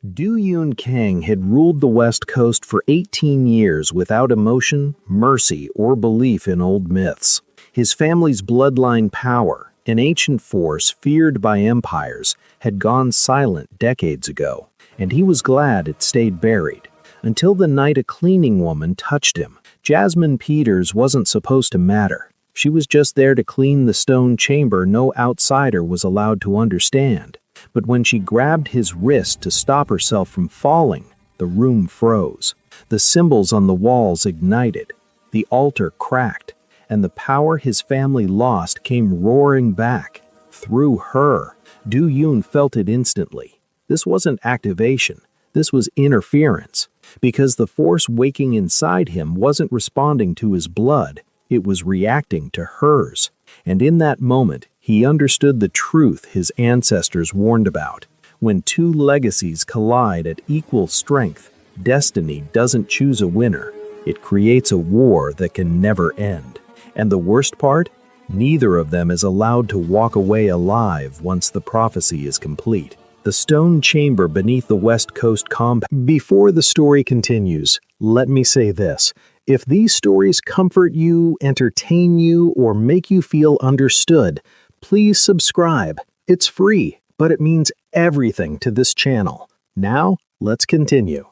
Du Yun Kang had ruled the West Coast for 18 years without emotion, mercy, or belief in old myths. His family's bloodline power, an ancient force feared by empires, had gone silent decades ago, and he was glad it stayed buried. Until the night a cleaning woman touched him. Jasmine Peters wasn't supposed to matter. She was just there to clean the stone chamber no outsider was allowed to understand. But when she grabbed his wrist to stop herself from falling, the room froze. The symbols on the walls ignited. The altar cracked, and the power his family lost came roaring back. Through her, Du Yun felt it instantly. This wasn't activation. This was interference. Because the force waking inside him wasn't responding to his blood, it was reacting to hers. And in that moment, he understood the truth his ancestors warned about. When two legacies collide at equal strength, destiny doesn't choose a winner. It creates a war that can never end. And the worst part? Neither of them is allowed to walk away alive once the prophecy is complete. The stone chamber beneath the West Coast compound. Before the story continues, let me say this. If these stories comfort you, entertain you, or make you feel understood, please subscribe. It's free, but it means everything to this channel. Now, let's continue.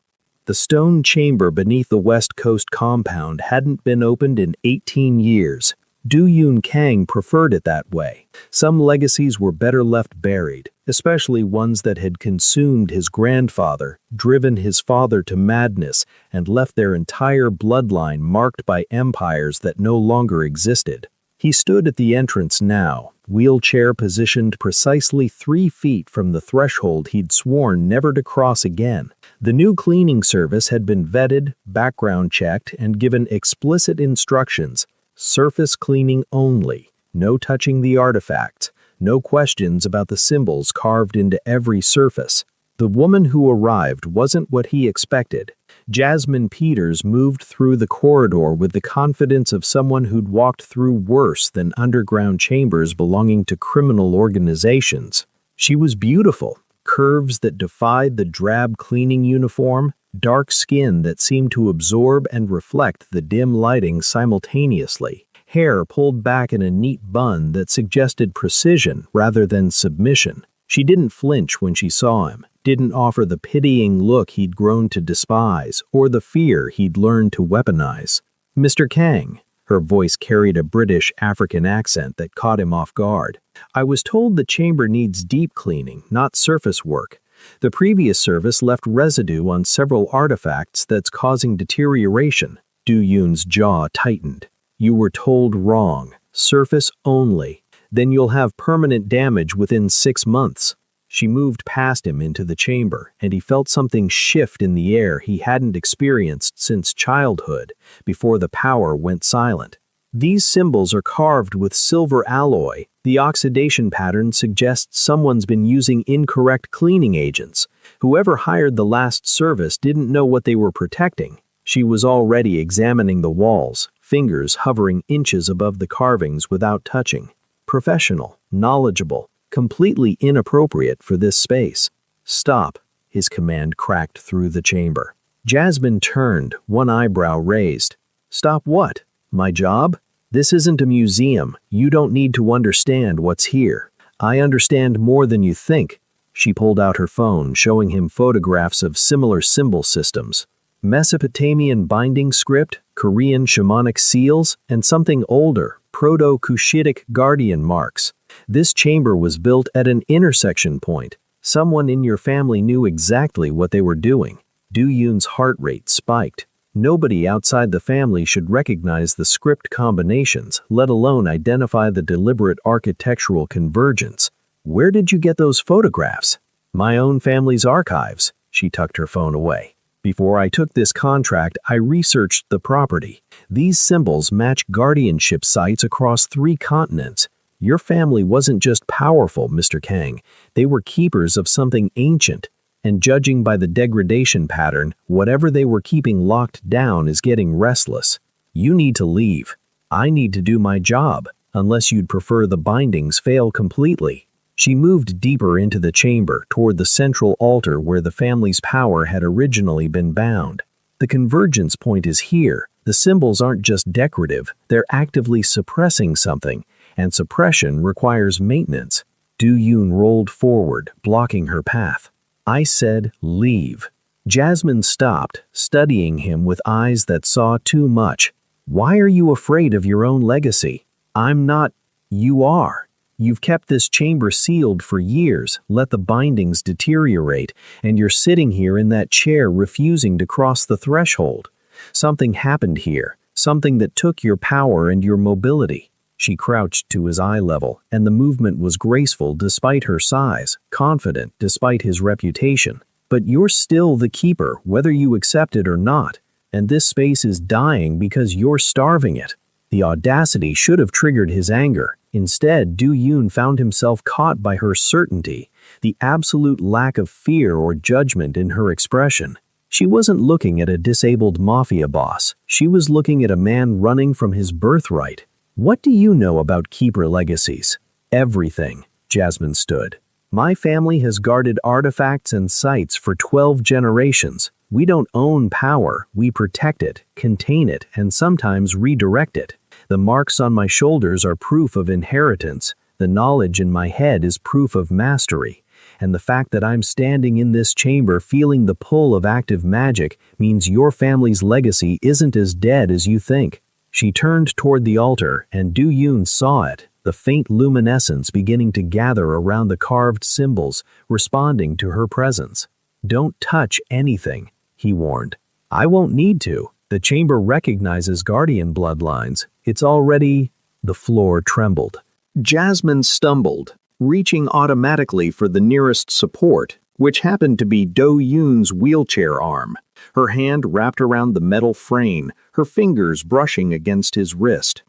The stone chamber beneath the West Coast compound hadn't been opened in 18 years. Du Yun Kang preferred it that way. Some legacies were better left buried, especially ones that had consumed his grandfather, driven his father to madness, and left their entire bloodline marked by empires that no longer existed. He stood at the entrance now, wheelchair positioned precisely 3 feet from the threshold he'd sworn never to cross again. The new cleaning service had been vetted, background checked, and given explicit instructions. Surface cleaning only, no touching the artifacts, no questions about the symbols carved into every surface. The woman who arrived wasn't what he expected. Jasmine Peters moved through the corridor with the confidence of someone who'd walked through worse than underground chambers belonging to criminal organizations. She was beautiful, curves that defied the drab cleaning uniform, dark skin that seemed to absorb and reflect the dim lighting simultaneously, hair pulled back in a neat bun that suggested precision rather than submission. She didn't flinch when she saw him, didn't offer the pitying look he'd grown to despise or the fear he'd learned to weaponize. "Mr. Kang," her voice carried a British African accent that caught him off guard. "I was told the chamber needs deep cleaning, not surface work. The previous service left residue on several artifacts that's causing deterioration." Du Yun's jaw tightened. "You were told wrong. Surface only. Then you'll have permanent damage within 6 months." She moved past him into the chamber, and he felt something shift in the air he hadn't experienced since childhood, before the power went silent. "These symbols are carved with silver alloy. The oxidation pattern suggests someone's been using incorrect cleaning agents. Whoever hired the last service didn't know what they were protecting." She was already examining the walls, fingers hovering inches above the carvings without touching. Professional, knowledgeable, completely inappropriate for this space. "Stop," his command cracked through the chamber. Jasmine turned, one eyebrow raised. "Stop what? My job? This isn't a museum. You don't need to understand what's here. I understand more than you think." She pulled out her phone, showing him photographs of similar symbol systems. Mesopotamian binding script, Korean shamanic seals, and something older, Proto-Cushitic guardian marks. This chamber was built at an intersection point. Someone in your family knew exactly what they were doing. Du Yun's heart rate spiked. Nobody outside the family should recognize the script combinations, let alone identify the deliberate architectural convergence. "Where did you get those photographs?" "My own family's archives." She tucked her phone away. "Before I took this contract, I researched the property. These symbols match guardianship sites across 3 continents. Your family wasn't just powerful, Mr. Kang. They were keepers of something ancient. And judging by the degradation pattern, whatever they were keeping locked down is getting restless. You need to leave. I need to do my job, unless you'd prefer the bindings fail completely." She moved deeper into the chamber toward the central altar where the family's power had originally been bound. The convergence point is here. The symbols aren't just decorative, they're actively suppressing something, and suppression requires maintenance. Do-yoon rolled forward, blocking her path. I said, "Leave." Jasmine stopped, studying him with eyes that saw too much. "Why are you afraid of your own legacy?" "I'm not." "You are. You've kept this chamber sealed for years, let the bindings deteriorate, and you're sitting here in that chair refusing to cross the threshold. Something happened here, something that took your power and your mobility." She crouched to his eye level, and the movement was graceful despite her size, confident despite his reputation. "But you're still the keeper, whether you accept it or not, and this space is dying because you're starving it." The audacity should have triggered his anger. Instead, Do-yoon found himself caught by her certainty, the absolute lack of fear or judgment in her expression. She wasn't looking at a disabled mafia boss. She was looking at a man running from his birthright. "What do you know about keeper legacies?" "Everything," Jasmine stood. "My family has guarded artifacts and sites for 12 generations. We don't own power, we protect it, contain it, and sometimes redirect it. The marks on my shoulders are proof of inheritance. The knowledge in my head is proof of mastery. And the fact that I'm standing in this chamber feeling the pull of active magic means your family's legacy isn't as dead as you think." She turned toward the altar, and Do-yoon saw it, the faint luminescence beginning to gather around the carved symbols, responding to her presence. "Don't touch anything," he warned. "I won't need to. The chamber recognizes guardian bloodlines. It's already—" The floor trembled. Jasmine stumbled, reaching automatically for the nearest support, which happened to be Do-yoon's wheelchair arm. Her hand wrapped around the metal frame, her fingers brushing against his wrist.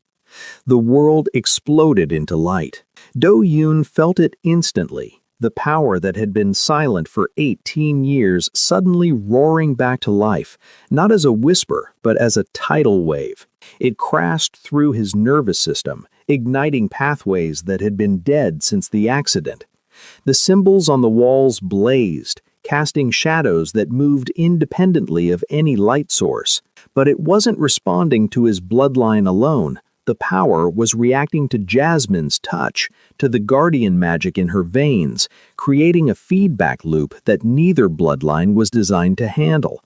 The world exploded into light. Do-yoon felt it instantly, the power that had been silent for 18 years suddenly roaring back to life, not as a whisper, but as a tidal wave. It crashed through his nervous system, igniting pathways that had been dead since the accident. The symbols on the walls blazed, casting shadows that moved independently of any light source. But it wasn't responding to his bloodline alone. The power was reacting to Jasmine's touch, to the guardian magic in her veins, creating a feedback loop that neither bloodline was designed to handle.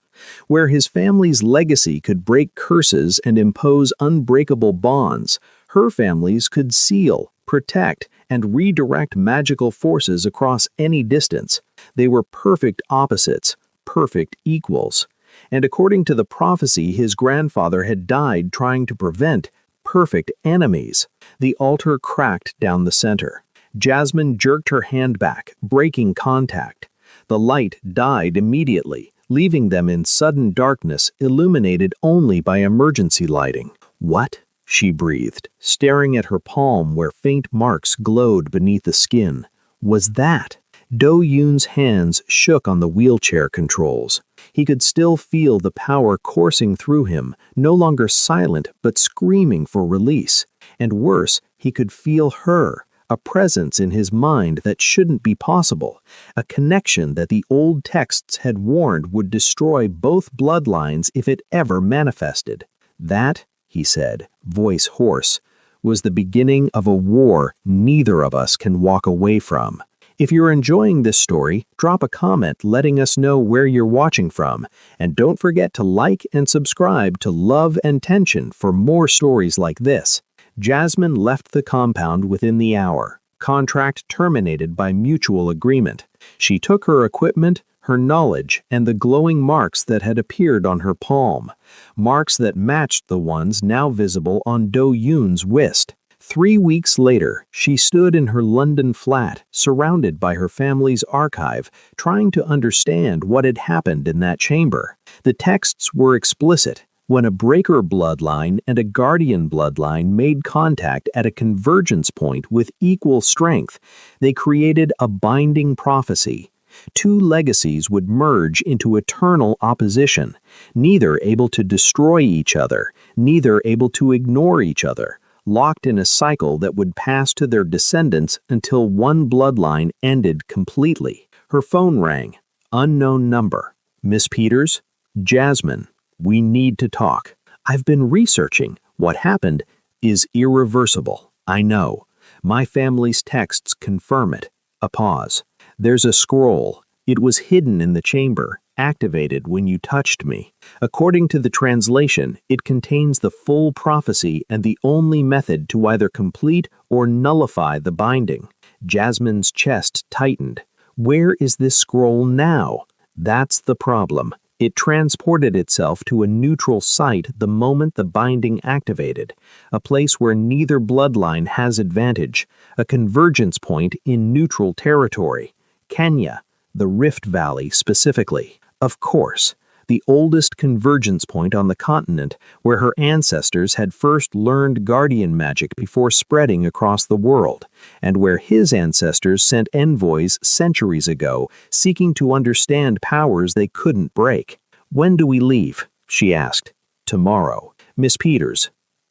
Where his family's legacy could break curses and impose unbreakable bonds, her family's could seal, protect, and redirect magical forces across any distance. They were perfect opposites, perfect equals. And according to the prophecy his grandfather had died trying to prevent, perfect enemies. The altar cracked down the center. Jasmine jerked her hand back, breaking contact. The light died immediately, leaving them in sudden darkness, illuminated only by emergency lighting. "What?" she breathed, staring at her palm where faint marks glowed beneath the skin. "Was that?" Do-yoon's hands shook on the wheelchair controls. He could still feel the power coursing through him, no longer silent but screaming for release. And worse, he could feel her, a presence in his mind that shouldn't be possible, a connection that the old texts had warned would destroy both bloodlines if it ever manifested. "That," he said, voice hoarse, "was the beginning of a war neither of us can walk away from." If you're enjoying this story, drop a comment letting us know where you're watching from, and don't forget to like and subscribe to Love and Tension for more stories like this. Jasmine left the compound within the hour, contract terminated by mutual agreement. She took her equipment, her knowledge, and the glowing marks that had appeared on her palm, marks that matched the ones now visible on Do-yoon's wrist. 3 weeks later, she stood in her London flat, surrounded by her family's archive, trying to understand what had happened in that chamber. The texts were explicit. When a breaker bloodline and a guardian bloodline made contact at a convergence point with equal strength, they created a binding prophecy. Two legacies would merge into eternal opposition, neither able to destroy each other, neither able to ignore each other, locked in a cycle that would pass to their descendants until one bloodline ended completely. Her phone rang. Unknown number. Miss Peters? Jasmine, we need to talk. I've been researching. What happened is irreversible. I know. My family's texts confirm it. A pause. There's a scroll. It was hidden in the chamber, activated when you touched me. According to the translation, it contains the full prophecy and the only method to either complete or nullify the binding. Jasmine's chest tightened. Where is this scroll now? That's the problem. It transported itself to a neutral site the moment the binding activated, a place where neither bloodline has advantage, a convergence point in neutral territory. Kenya, the Rift Valley specifically. Of course, the oldest convergence point on the continent where her ancestors had first learned guardian magic before spreading across the world, and where his ancestors sent envoys centuries ago seeking to understand powers they couldn't break. When do we leave? She asked. Tomorrow. Miss Peters.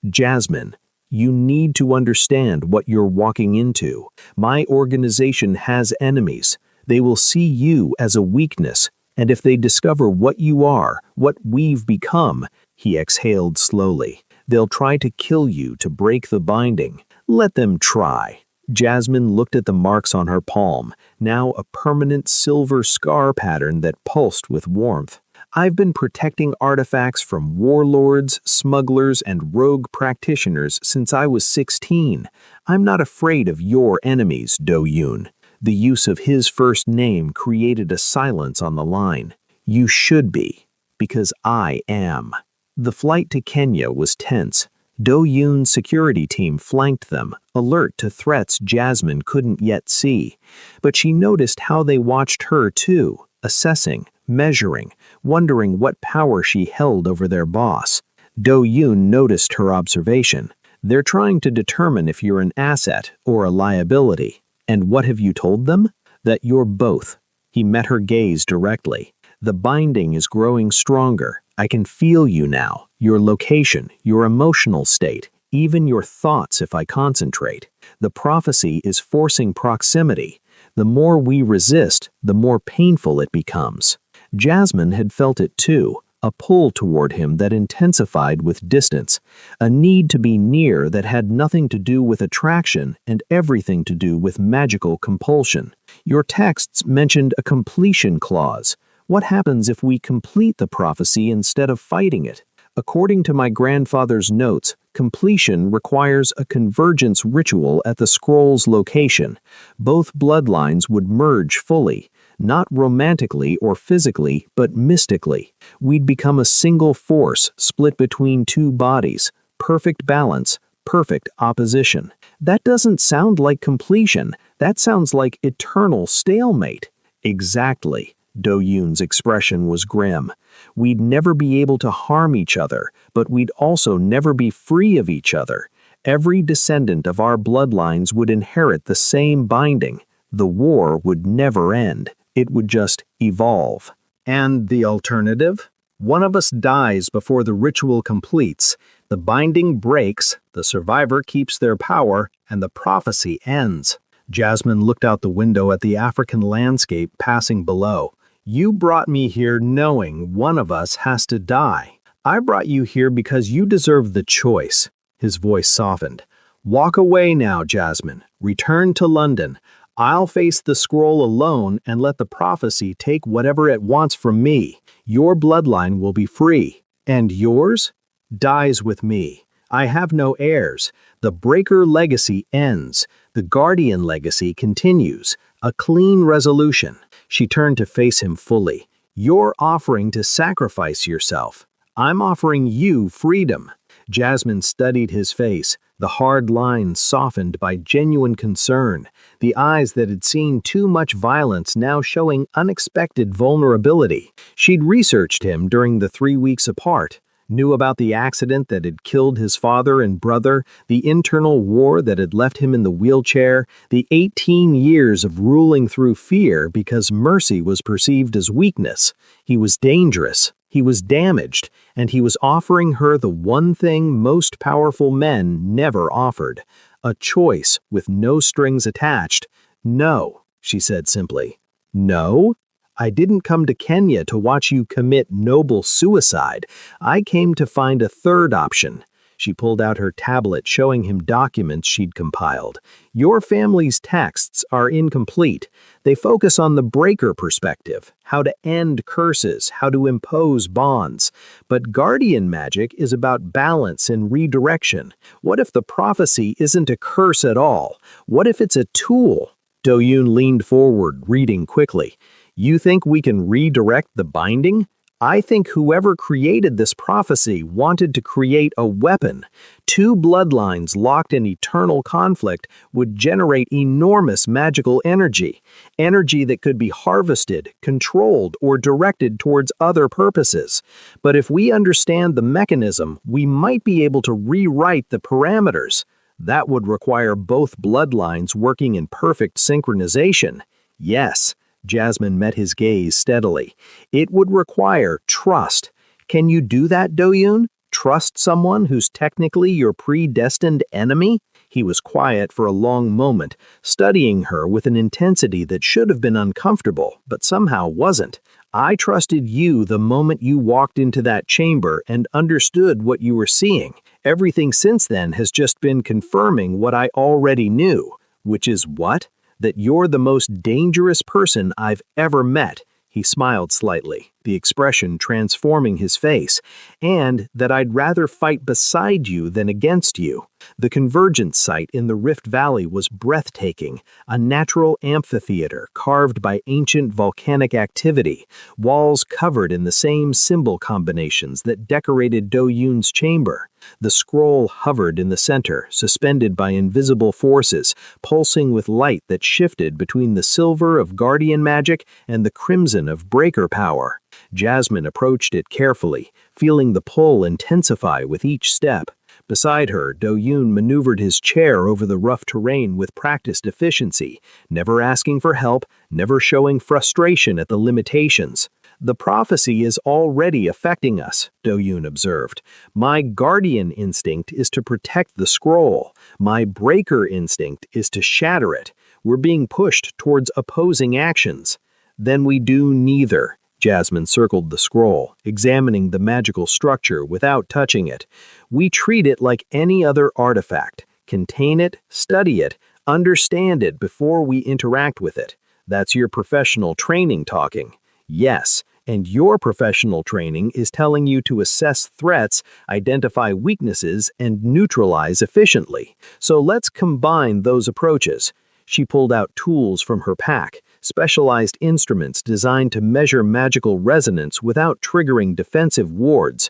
Jasmine. You need to understand what you're walking into. My organization has enemies. They will see you as a weakness, and if they discover what you are, what we've become, he exhaled slowly, they'll try to kill you to break the binding. Let them try. Jasmine looked at the marks on her palm, now a permanent silver scar pattern that pulsed with warmth. I've been protecting artifacts from warlords, smugglers, and rogue practitioners since I was 16. I'm not afraid of your enemies, Do-Yoon. The use of his first name created a silence on the line. You should be, because I am. The flight to Kenya was tense. Do-Yoon's security team flanked them, alert to threats Jasmine couldn't yet see. But she noticed how they watched her too, assessing, measuring, wondering what power she held over their boss. Do-Yoon noticed her observation. They're trying to determine if you're an asset or a liability. And what have you told them? That you're both. He met her gaze directly. The binding is growing stronger. I can feel you now, your location, your emotional state, even your thoughts if I concentrate. The prophecy is forcing proximity. The more we resist, the more painful it becomes. Jasmine had felt it too, a pull toward him that intensified with distance, a need to be near that had nothing to do with attraction and everything to do with magical compulsion. Your texts mentioned a completion clause. What happens if we complete the prophecy instead of fighting it? According to my grandfather's notes, completion requires a convergence ritual at the scroll's location. Both bloodlines would merge fully. Not romantically or physically, but mystically. We'd become a single force split between two bodies. Perfect balance, perfect opposition. That doesn't sound like completion. That sounds like eternal stalemate. Exactly. Do-Yoon's expression was grim. We'd never be able to harm each other, but we'd also never be free of each other. Every descendant of our bloodlines would inherit the same binding. The war would never end. It would just evolve. And the alternative? One of us dies before the ritual completes. The binding breaks, the survivor keeps their power, and the prophecy ends. Jasmine looked out the window at the African landscape passing below. You brought me here knowing one of us has to die. I brought you here because you deserve the choice. His voice softened. Walk away now, Jasmine. Return to London. I'll face the scroll alone and let the prophecy take whatever it wants from me. Your bloodline will be free. And yours? Dies with me. I have no heirs. The Breaker legacy ends. The Guardian legacy continues. A clean resolution. She turned to face him fully. You're offering to sacrifice yourself. I'm offering you freedom. Jasmine studied his face, the hard lines softened by genuine concern, the eyes that had seen too much violence now showing unexpected vulnerability. She'd researched him during the 3 weeks apart, knew about the accident that had killed his father and brother, the internal war that had left him in the wheelchair, the 18 years of ruling through fear because mercy was perceived as weakness. He was dangerous, He was damaged, and he was offering her the one thing most powerful men never offered: a choice with no strings attached. "No," she said simply. "No? I didn't come to Kenya to watch you commit noble suicide. I came to find a third option." She pulled out her tablet, showing him documents she'd compiled. "Your family's texts are incomplete. They focus on the breaker perspective, how to end curses, how to impose bonds. But guardian magic is about balance and redirection. What if the prophecy isn't a curse at all? What if it's a tool?" Do-yoon leaned forward, reading quickly. "You think we can redirect the binding? I think whoever created this prophecy wanted to create a weapon. Two bloodlines locked in eternal conflict would generate enormous magical energy, energy that could be harvested, controlled, or directed towards other purposes. But if we understand the mechanism, we might be able to rewrite the parameters. That would require both bloodlines working in perfect synchronization." "Yes." Jasmine met his gaze steadily. "It would require trust. Can you do that, Do-yoon? Trust someone who's technically your predestined enemy?" He was quiet for a long moment, studying her with an intensity that should have been uncomfortable, but somehow wasn't. "I trusted you the moment you walked into that chamber and understood what you were seeing. Everything since then has just been confirming what I already knew." "Which is what?" "That you're the most dangerous person I've ever met." He smiled slightly, the expression transforming his face. "And that I'd rather fight beside you than against you." The convergence site in the Rift Valley was breathtaking, a natural amphitheater carved by ancient volcanic activity, walls covered in the same symbol combinations that decorated Do-yoon's chamber. The scroll hovered in the center, suspended by invisible forces, pulsing with light that shifted between the silver of guardian magic and the crimson of breaker power. Jasmine approached it carefully, feeling the pull intensify with each step. Beside her, Do-yoon maneuvered his chair over the rough terrain with practiced efficiency, never asking for help, never showing frustration at the limitations. "The prophecy is already affecting us," Do-yoon observed. "My guardian instinct is to protect the scroll. My breaker instinct is to shatter it. We're being pushed towards opposing actions." "Then we do neither." Jasmine circled the scroll, examining the magical structure without touching it. "We treat it like any other artifact. Contain it, study it, understand it before we interact with it. That's your professional training talking." "Yes. And your professional training is telling you to assess threats, identify weaknesses, and neutralize efficiently. So let's combine those approaches." She pulled out tools from her pack, specialized instruments designed to measure magical resonance without triggering defensive wards.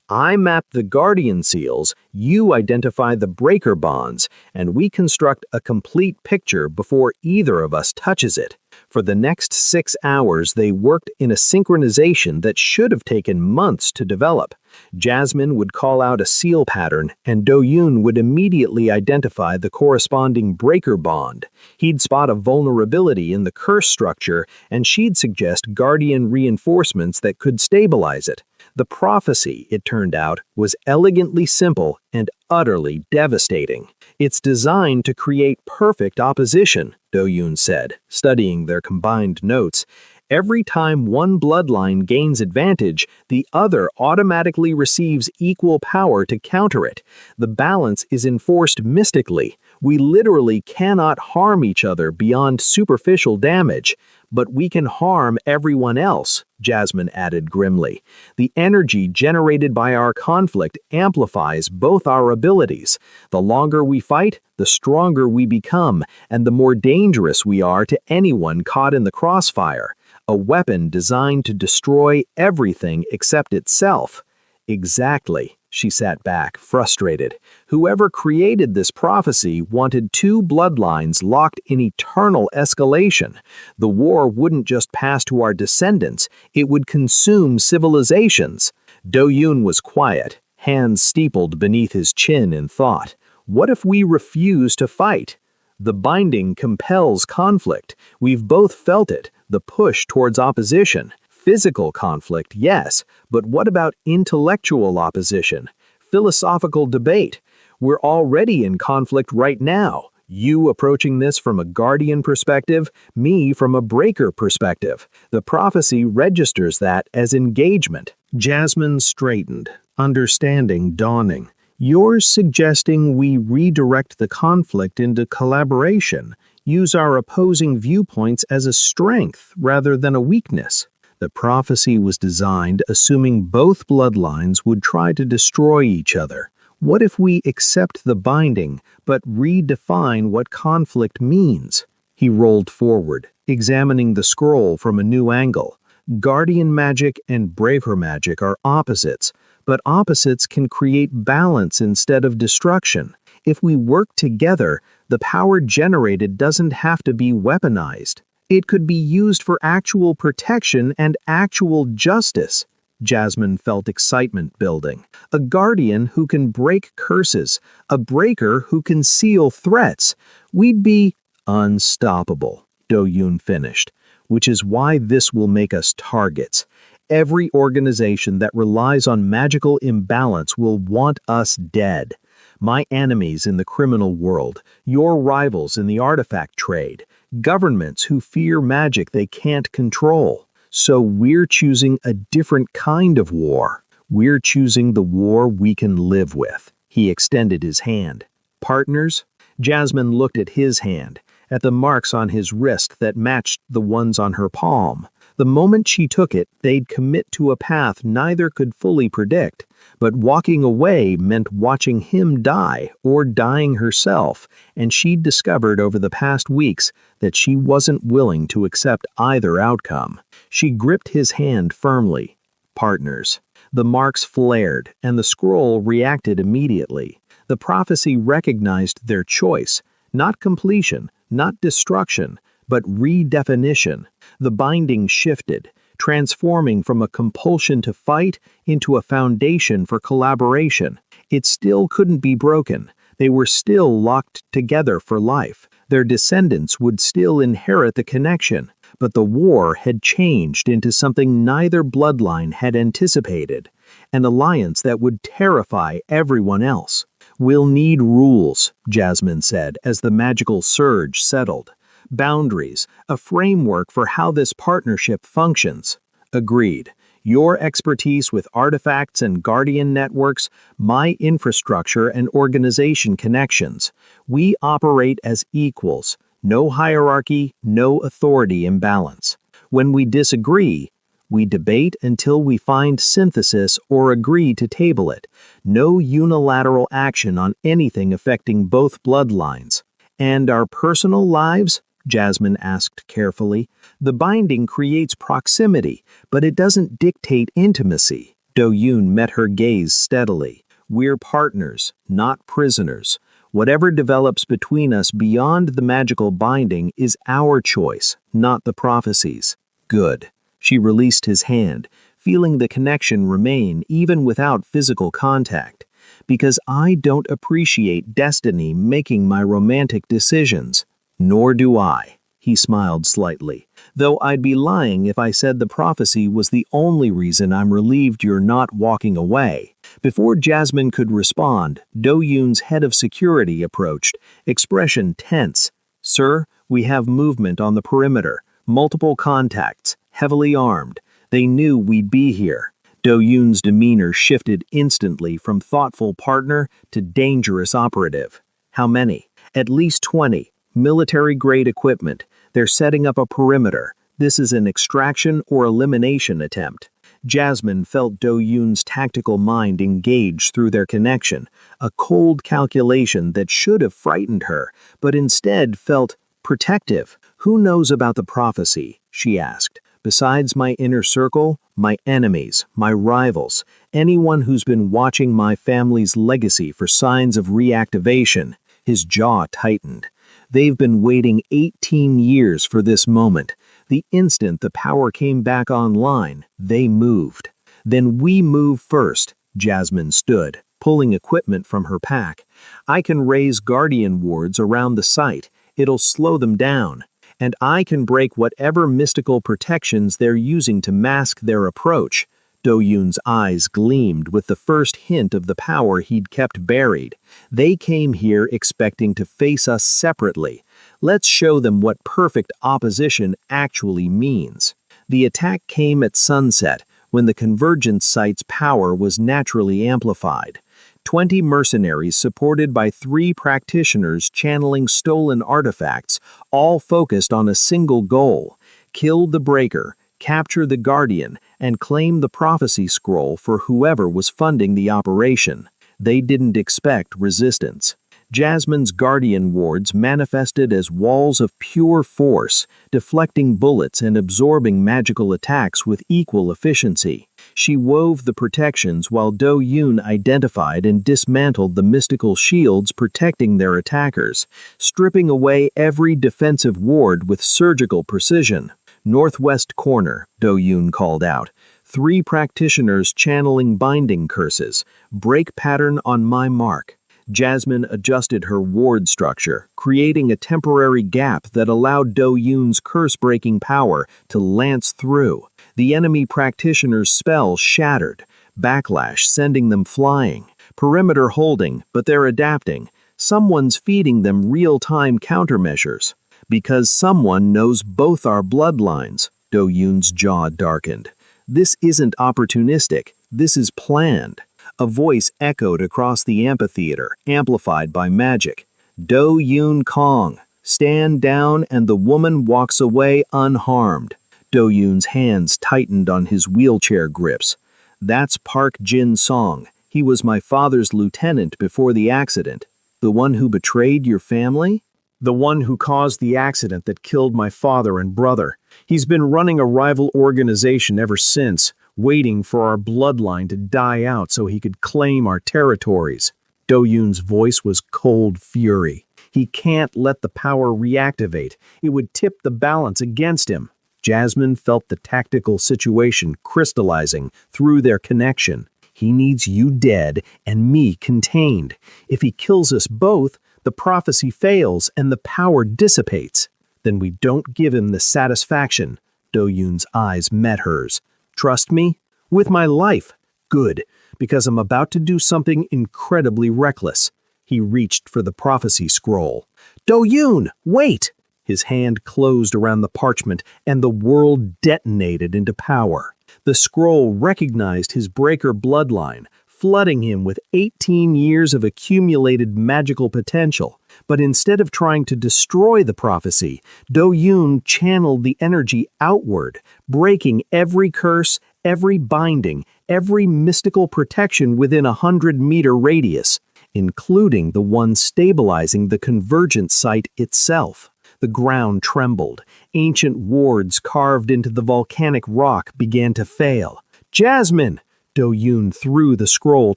"I map the guardian seals, you identify the breaker bonds, and we construct a complete picture before either of us touches it." For the next 6 hours, they worked in a synchronization that should have taken months to develop. Jasmine would call out a seal pattern, and Do-yoon would immediately identify the corresponding breaker bond. He'd spot a vulnerability in the curse structure, and she'd suggest guardian reinforcements that could stabilize it. The prophecy, it turned out, was elegantly simple and utterly devastating. "It's designed to create perfect opposition," Do-yoon said, studying their combined notes. "Every time one bloodline gains advantage, the other automatically receives equal power to counter it. The balance is enforced mystically. We literally cannot harm each other beyond superficial damage. But we can harm everyone else," Jasmine added grimly. "The energy generated by our conflict amplifies both our abilities. The longer we fight, the stronger we become, and the more dangerous we are to anyone caught in the crossfire. A weapon designed to destroy everything except itself." "Exactly." She sat back, frustrated. "Whoever created this prophecy wanted two bloodlines locked in eternal escalation. The war wouldn't just pass to our descendants, it would consume civilizations." Do-yoon was quiet, hands steepled beneath his chin in thought. "What if we refuse to fight? The binding compels conflict. We've both felt it, the push towards opposition. Physical conflict, yes, but what about intellectual opposition? Philosophical debate? We're already in conflict right now. You approaching this from a guardian perspective, me from a breaker perspective. The prophecy registers that as engagement. Jasmine straightened, understanding dawning. You're suggesting we redirect the conflict into collaboration, use our opposing viewpoints as a strength rather than a weakness. The prophecy was designed assuming both bloodlines would try to destroy each other. What if we accept the binding, but redefine what conflict means? He rolled forward, examining the scroll from a new angle. Guardian magic and Braver magic are opposites, but opposites can create balance instead of destruction. If we work together, the power generated doesn't have to be weaponized. It could be used for actual protection and actual justice. Jasmine felt excitement building. A guardian who can break curses, a breaker who can seal threats. We'd be unstoppable, Do-Yoon finished, which is why this will make us targets. Every organization that relies on magical imbalance will want us dead. My enemies in the criminal world, your rivals in the artifact trade, governments who fear magic they can't control. So we're choosing a different kind of war. We're choosing the war we can live with. He extended his hand. Partners? Jasmine looked at his hand, at the marks on his wrist that matched the ones on her palm. The moment she took it, they'd commit to a path neither could fully predict. But walking away meant watching him die or dying herself, and she'd discovered over the past weeks that she wasn't willing to accept either outcome. She gripped his hand firmly. Partners. The marks flared, and the scroll reacted immediately. The prophecy recognized their choice, not completion, not destruction, but redefinition. The binding shifted, transforming from a compulsion to fight into a foundation for collaboration. It still couldn't be broken. They were still locked together for life. Their descendants would still inherit the connection. But the war had changed into something neither bloodline had anticipated, an alliance that would terrify everyone else. We'll need rules, Jasmine said as the magical surge settled. Boundaries, a framework for how this partnership functions. Agreed. Your expertise with artifacts and guardian networks, my infrastructure and organization connections. We operate as equals. No hierarchy, no authority imbalance. When we disagree, we debate until we find synthesis or agree to table it. No unilateral action on anything affecting both bloodlines. And our personal lives? Jasmine asked carefully. The binding creates proximity, but it doesn't dictate intimacy. Do-Yoon met her gaze steadily. We're partners, not prisoners. Whatever develops between us beyond the magical binding is our choice, not the prophecy's. Good. She released his hand, feeling the connection remain even without physical contact. Because I don't appreciate destiny making my romantic decisions. Nor do I. He smiled slightly. Though I'd be lying if I said the prophecy was the only reason I'm relieved you're not walking away. Before Jasmine could respond, Do-Yoon's head of security approached, expression tense. Sir, we have movement on the perimeter. Multiple contacts, heavily armed. They knew we'd be here. Do-Yoon's demeanor shifted instantly from thoughtful partner to dangerous operative. How many? At least 20. Military-grade equipment. They're setting up a perimeter. This is an extraction or elimination attempt. Jasmine felt Do-Yoon's tactical mind engage through their connection, a cold calculation that should have frightened her, but instead felt protective. Who knows about the prophecy? She asked. Besides my inner circle, my enemies, my rivals, anyone who's been watching my family's legacy for signs of reactivation. His jaw tightened. They've been waiting 18 years for this moment. The instant the power came back online, they moved. Then we move first. Jasmine stood, pulling equipment from her pack. I can raise guardian wards around the site. It'll slow them down. and I can break whatever mystical protections they're using to mask their approach. Do-yoon's eyes gleamed with the first hint of the power he'd kept buried. They came here expecting to face us separately. Let's show them what perfect opposition actually means. The attack came at sunset, when the convergence site's power was naturally amplified. 20 mercenaries supported by 3 practitioners channeling stolen artifacts, all focused on a single goal: kill the Breaker, capture the Guardian, and claim the prophecy scroll for whoever was funding the operation. They didn't expect resistance. Jasmine's Guardian wards manifested as walls of pure force, deflecting bullets and absorbing magical attacks with equal efficiency. She wove the protections while Do-yoon identified and dismantled the mystical shields protecting their attackers, stripping away every defensive ward with surgical precision. Northwest corner, Do-yoon called out. 3 practitioners channeling binding curses. Break pattern on my mark. Jasmine adjusted her ward structure, creating a temporary gap that allowed Do-yoon's curse-breaking power to lance through. The enemy practitioner's spell shattered, backlash sending them flying. Perimeter holding, but they're adapting. Someone's feeding them real-time countermeasures. Because someone knows both our bloodlines, Do-yoon's jaw darkened. This isn't opportunistic, this is planned. A voice echoed across the amphitheater, amplified by magic. Do-yoon Kong, stand down and the woman walks away unharmed. Do-yoon's hands tightened on his wheelchair grips. That's Park Jin-song. He was my father's lieutenant before the accident. The one who betrayed your family? The one who caused the accident that killed my father and brother. He's been running a rival organization ever since, waiting for our bloodline to die out so he could claim our territories. Do-yoon's voice was cold fury. He can't let the power reactivate. It would tip the balance against him. Jasmine felt the tactical situation crystallizing through their connection. He needs you dead and me contained. If he kills us both, the prophecy fails and the power dissipates. Then we don't give him the satisfaction. Do-yoon's eyes met hers. Trust me? With my life. Good, because I'm about to do something incredibly reckless. He reached for the prophecy scroll. Do-yoon, wait! His hand closed around the parchment and the world detonated into power. The scroll recognized his Breaker bloodline, flooding him with 18 years of accumulated magical potential. But instead of trying to destroy the prophecy, Do-yoon channeled the energy outward, breaking every curse, every binding, every mystical protection within a 100-meter radius, including the one stabilizing the convergence site itself. The ground trembled. Ancient wards carved into the volcanic rock began to fail. Jasmine! Do-yoon threw the scroll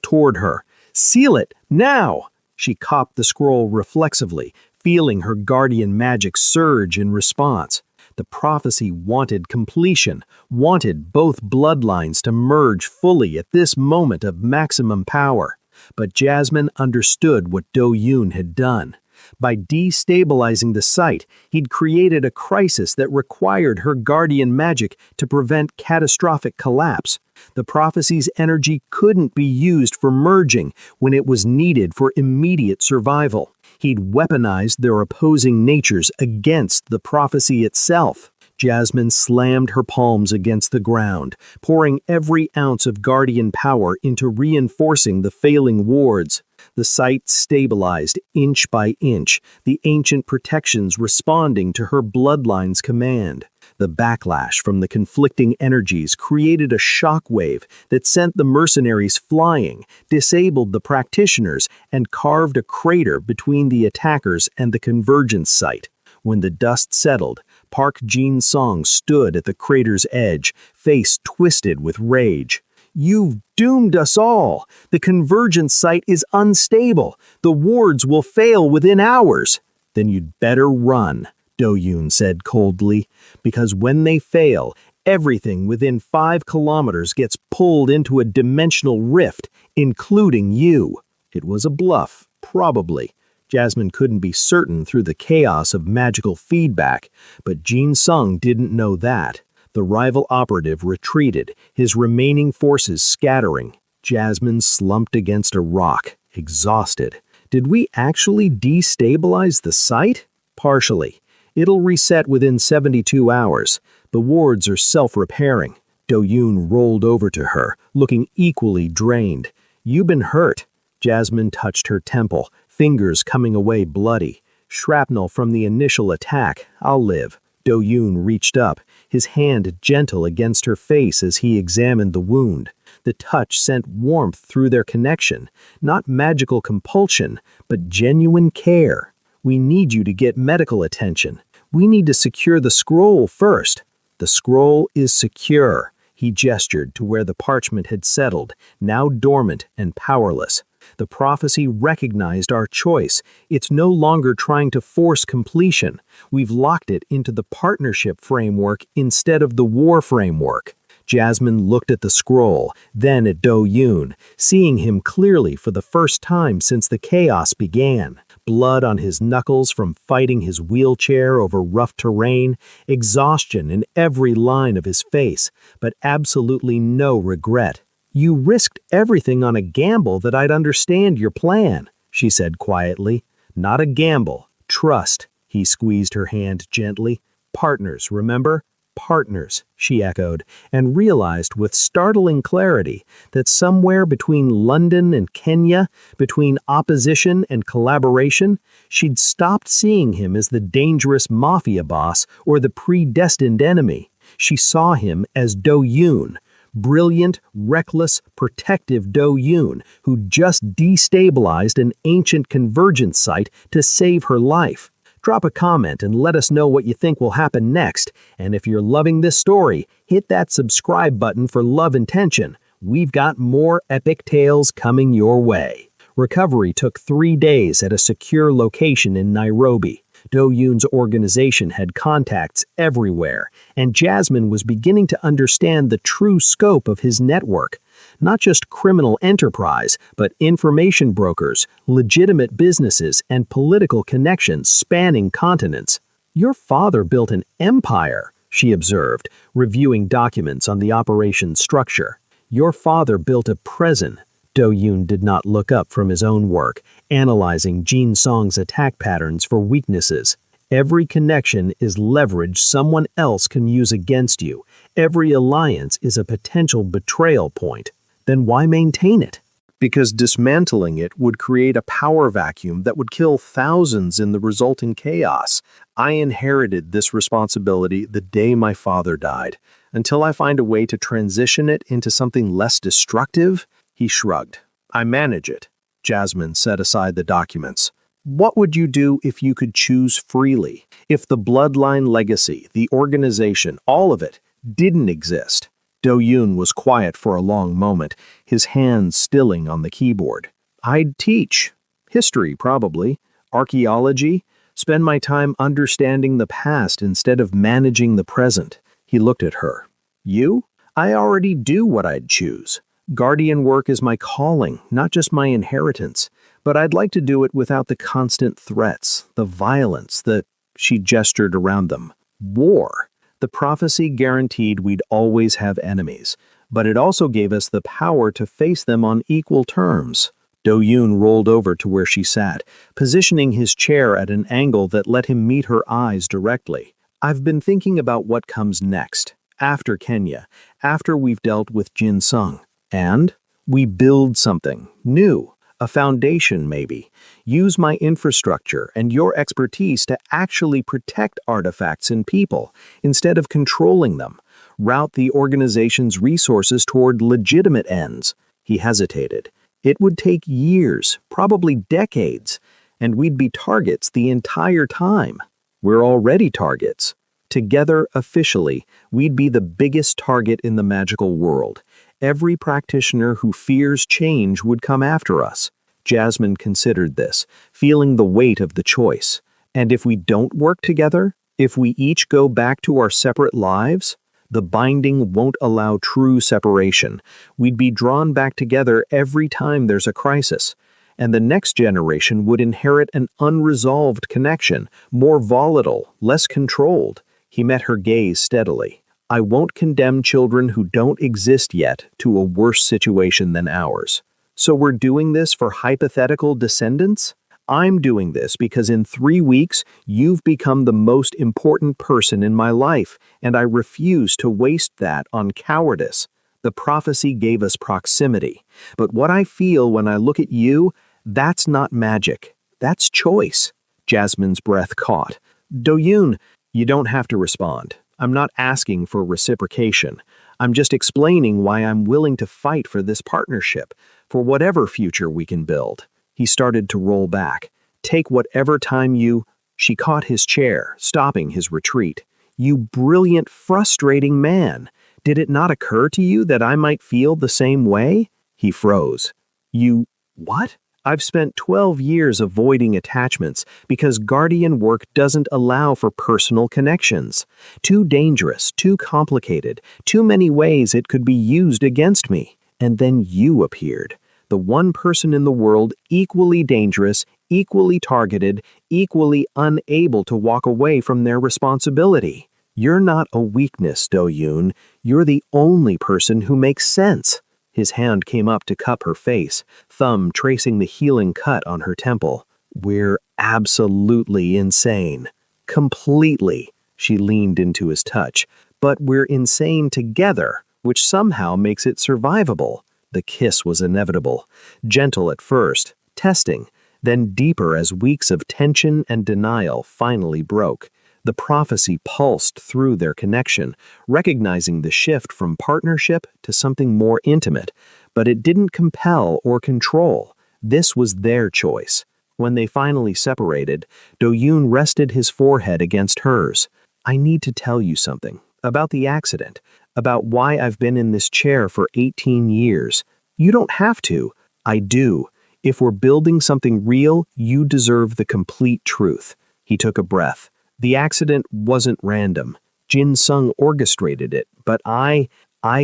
toward her. Seal it, now! She copped the scroll reflexively, feeling her guardian magic surge in response. The prophecy wanted completion, wanted both bloodlines to merge fully at this moment of maximum power. But Jasmine understood what Do-yoon had done. By destabilizing the site, he'd created a crisis that required her guardian magic to prevent catastrophic collapse. The prophecy's energy couldn't be used for merging when it was needed for immediate survival. He'd weaponized their opposing natures against the prophecy itself. Jasmine slammed her palms against the ground, pouring every ounce of guardian power into reinforcing the failing wards. The site stabilized inch by inch, the ancient protections responding to her bloodline's command. The backlash from the conflicting energies created a shockwave that sent the mercenaries flying, disabled the practitioners, and carved a crater between the attackers and the convergence site. When the dust settled, Park Jin-song stood at the crater's edge, face twisted with rage. You've doomed us all. The convergence site is unstable. The wards will fail within hours. Then you'd better run, Do-yoon said coldly, because when they fail, everything within 5 kilometers gets pulled into a dimensional rift, including you. It was a bluff, probably. Jasmine couldn't be certain through the chaos of magical feedback, but Jin Sung didn't know that. The rival operative retreated, his remaining forces scattering. Jasmine slumped against a rock, exhausted. Did we actually destabilize the site? Partially. It'll reset within 72 hours. The wards are self-repairing. Do-yoon rolled over to her, looking equally drained. "You've been hurt." Jasmine touched her temple, fingers coming away bloody. "Shrapnel from the initial attack. I'll live." Do-yoon reached up, his hand gentle against her face as he examined the wound. The touch sent warmth through their connection, not magical compulsion, but genuine care. "We need you to get medical attention. We need to secure the scroll first." "The scroll is secure." He gestured to where the parchment had settled, now dormant and powerless. The prophecy recognized our choice. It's no longer trying to force completion. We've locked it into the partnership framework instead of the war framework. Jasmine looked at the scroll, then at Do-yoon, seeing him clearly for the first time since the chaos began. Blood on his knuckles from fighting his wheelchair over rough terrain, exhaustion in every line of his face, but absolutely no regret. "You risked everything on a gamble that I'd understand your plan," she said quietly. "Not a gamble. Trust." He squeezed her hand gently. "Partners, remember? Partners," she echoed, and realized with startling clarity that somewhere between London and Kenya, between opposition and collaboration, she'd stopped seeing him as the dangerous mafia boss or the predestined enemy. She saw him as Do-yoon, brilliant, reckless, protective Do-yoon, who just destabilized an ancient convergence site to save her life. Drop a comment and let us know what you think will happen next. And if you're loving this story, hit that subscribe button for love and tension. We've got more epic tales coming your way. Recovery took 3 days at a secure location in Nairobi. Do-yoon's organization had contacts everywhere, and Jasmine was beginning to understand the true scope of his network. Not just criminal enterprise, but information brokers, legitimate businesses, and political connections spanning continents. "Your father built an empire," she observed, reviewing documents on the operation's structure. "Your father built a prison." Do-yoon did not look up from his own work, analyzing Jin Song's attack patterns for weaknesses. Every connection is leverage someone else can use against you. Every alliance is a potential betrayal point. Then why maintain it? Because dismantling it would create a power vacuum that would kill thousands in the resulting chaos. I inherited this responsibility the day my father died. Until I find a way to transition it into something less destructive, he shrugged. "I manage it." Jasmine set aside the documents. "What would you do if you could choose freely? If the bloodline legacy, the organization, all of it, didn't exist?" Do-yoon was quiet for a long moment, his hands stilling on the keyboard. "I'd teach. History, probably. Archaeology. Spend my time understanding the past instead of managing the present." He looked at her. "You? I already do what I'd choose. Guardian work is my calling, not just my inheritance. But I'd like to do it without the constant threats, the violence, She gestured around them. War. The prophecy guaranteed we'd always have enemies, but it also gave us the power to face them on equal terms. Do-yoon rolled over to where she sat, positioning his chair at an angle that let him meet her eyes directly. "I've been thinking about what comes next, after Kenya, after we've dealt with Jin Sung. And we build something new, a foundation maybe. Use my infrastructure and your expertise to actually protect artifacts and people, instead of controlling them. Route the organization's resources toward legitimate ends." He hesitated. "It would take years, probably decades, and we'd be targets the entire time. We're already targets. Together, officially, we'd be the biggest target in the magical world. Every practitioner who fears change would come after us." Jasmine considered this, feeling the weight of the choice. "And if we don't work together? If we each go back to our separate lives? The binding won't allow true separation. We'd be drawn back together every time there's a crisis. and the next generation would inherit an unresolved connection, more volatile, less controlled. He met her gaze steadily. I won't condemn children who don't exist yet to a worse situation than ours. So we're doing this for hypothetical descendants? I'm doing this because in 3 weeks, you've become the most important person in my life, and I refuse to waste that on cowardice. The prophecy gave us proximity, but what I feel when I look at you, that's not magic. That's choice. Jasmine's breath caught. Do-yoon, you don't have to respond. I'm not asking for reciprocation. I'm just explaining why I'm willing to fight for this partnership, for whatever future we can build. He started to roll back. Take whatever time you... She caught his chair, stopping his retreat. You brilliant, frustrating man. Did it not occur to you that I might feel the same way? He froze. You... what? I've spent 12 years avoiding attachments because guardian work doesn't allow for personal connections. Too dangerous, too complicated, too many ways it could be used against me. And then you appeared. The one person in the world equally dangerous, equally targeted, equally unable to walk away from their responsibility. You're not a weakness, Do-yoon. You're the only person who makes sense. His hand came up to cup her face, thumb tracing the healing cut on her temple. We're absolutely insane. Completely. She leaned into his touch. But we're insane together, which somehow makes it survivable. The kiss was inevitable. Gentle at first, testing, then deeper as weeks of tension and denial finally broke. The prophecy pulsed through their connection, recognizing the shift from partnership to something more intimate, but it didn't compel or control. This was their choice. When they finally separated, Do-yoon rested his forehead against hers. I need to tell you something about the accident, about why I've been in this chair for 18 years. You don't have to. I do. If we're building something real, you deserve the complete truth. He took a breath. The accident wasn't random. Jin Sung orchestrated it, but I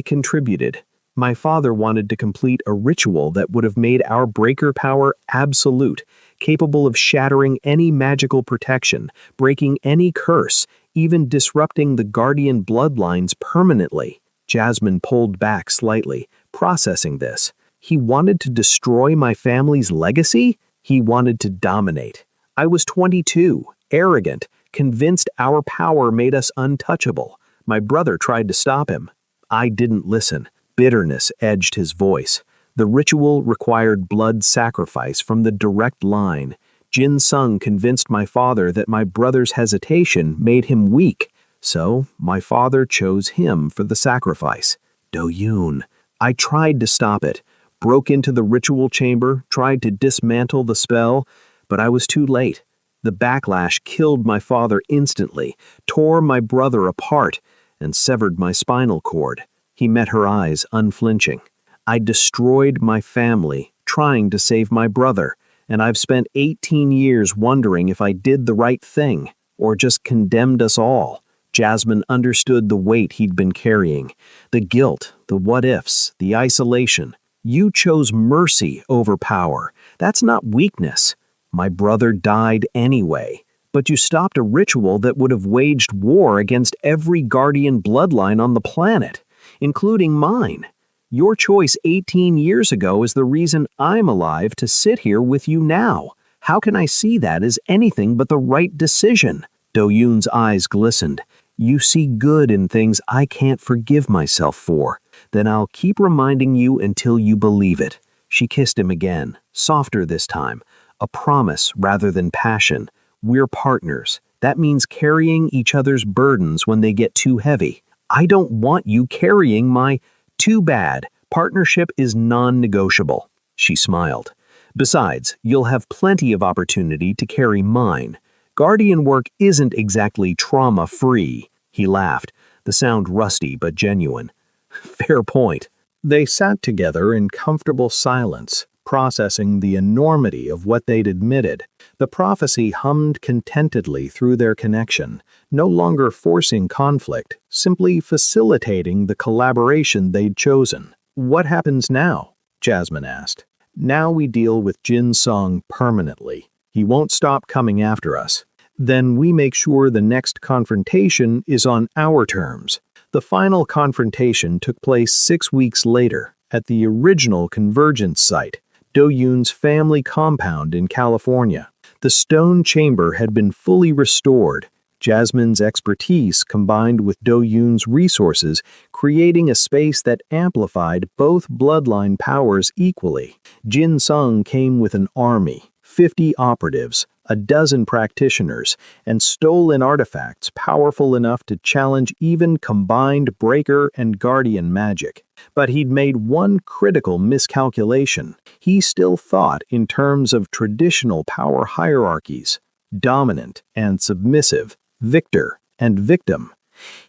contributed. My father wanted to complete a ritual that would have made our breaker power absolute, capable of shattering any magical protection, breaking any curse, even disrupting the guardian bloodlines permanently. Jasmine pulled back slightly, processing this. He wanted to destroy my family's legacy? He wanted to dominate. I was 22, arrogant, convinced our power made us untouchable. My brother tried to stop him. I didn't listen. Bitterness edged his voice. The ritual required blood sacrifice from the direct line. Jin Sung convinced my father that my brother's hesitation made him weak. So, my father chose him for the sacrifice. Do-yoon. I tried to stop it. Broke into the ritual chamber, tried to dismantle the spell, but I was too late. The backlash killed my father instantly, tore my brother apart, and severed my spinal cord. He met her eyes, unflinching. I destroyed my family, trying to save my brother, and I've spent 18 years wondering if I did the right thing, or just condemned us all. Jasmine understood the weight he'd been carrying. The guilt, the what-ifs, the isolation. You chose mercy over power. That's not weakness. My brother died anyway, but you stopped a ritual that would have waged war against every guardian bloodline on the planet, including mine. Your choice 18 years ago is the reason I'm alive to sit here with you now. How can I see that as anything but the right decision? Do-yoon's eyes glistened. You see good in things I can't forgive myself for. Then I'll keep reminding you until you believe it. She kissed him again, softer this time. A promise rather than passion. We're partners. That means carrying each other's burdens when they get too heavy. I don't want you carrying my... Too bad. Partnership is non-negotiable. She smiled. Besides, you'll have plenty of opportunity to carry mine. Guardian work isn't exactly trauma-free. He laughed, the sound rusty but genuine. Fair point. They sat together in comfortable silence, processing the enormity of what they'd admitted. The prophecy hummed contentedly through their connection, no longer forcing conflict, simply facilitating the collaboration they'd chosen. What happens now? Jasmine asked. Now we deal with Jin Sung permanently. He won't stop coming after us. Then we make sure the next confrontation is on our terms. The final confrontation took place 6 weeks later at the original convergence site, Do-yoon's family compound in California. The stone chamber had been fully restored, Jasmine's expertise combined with Do-yoon's resources, creating a space that amplified both bloodline powers equally. Jin Sung came with an army, 50 operatives, a dozen practitioners, and stolen artifacts powerful enough to challenge even combined Breaker and Guardian magic. But he'd made one critical miscalculation. He still thought in terms of traditional power hierarchies: dominant and submissive, victor and victim.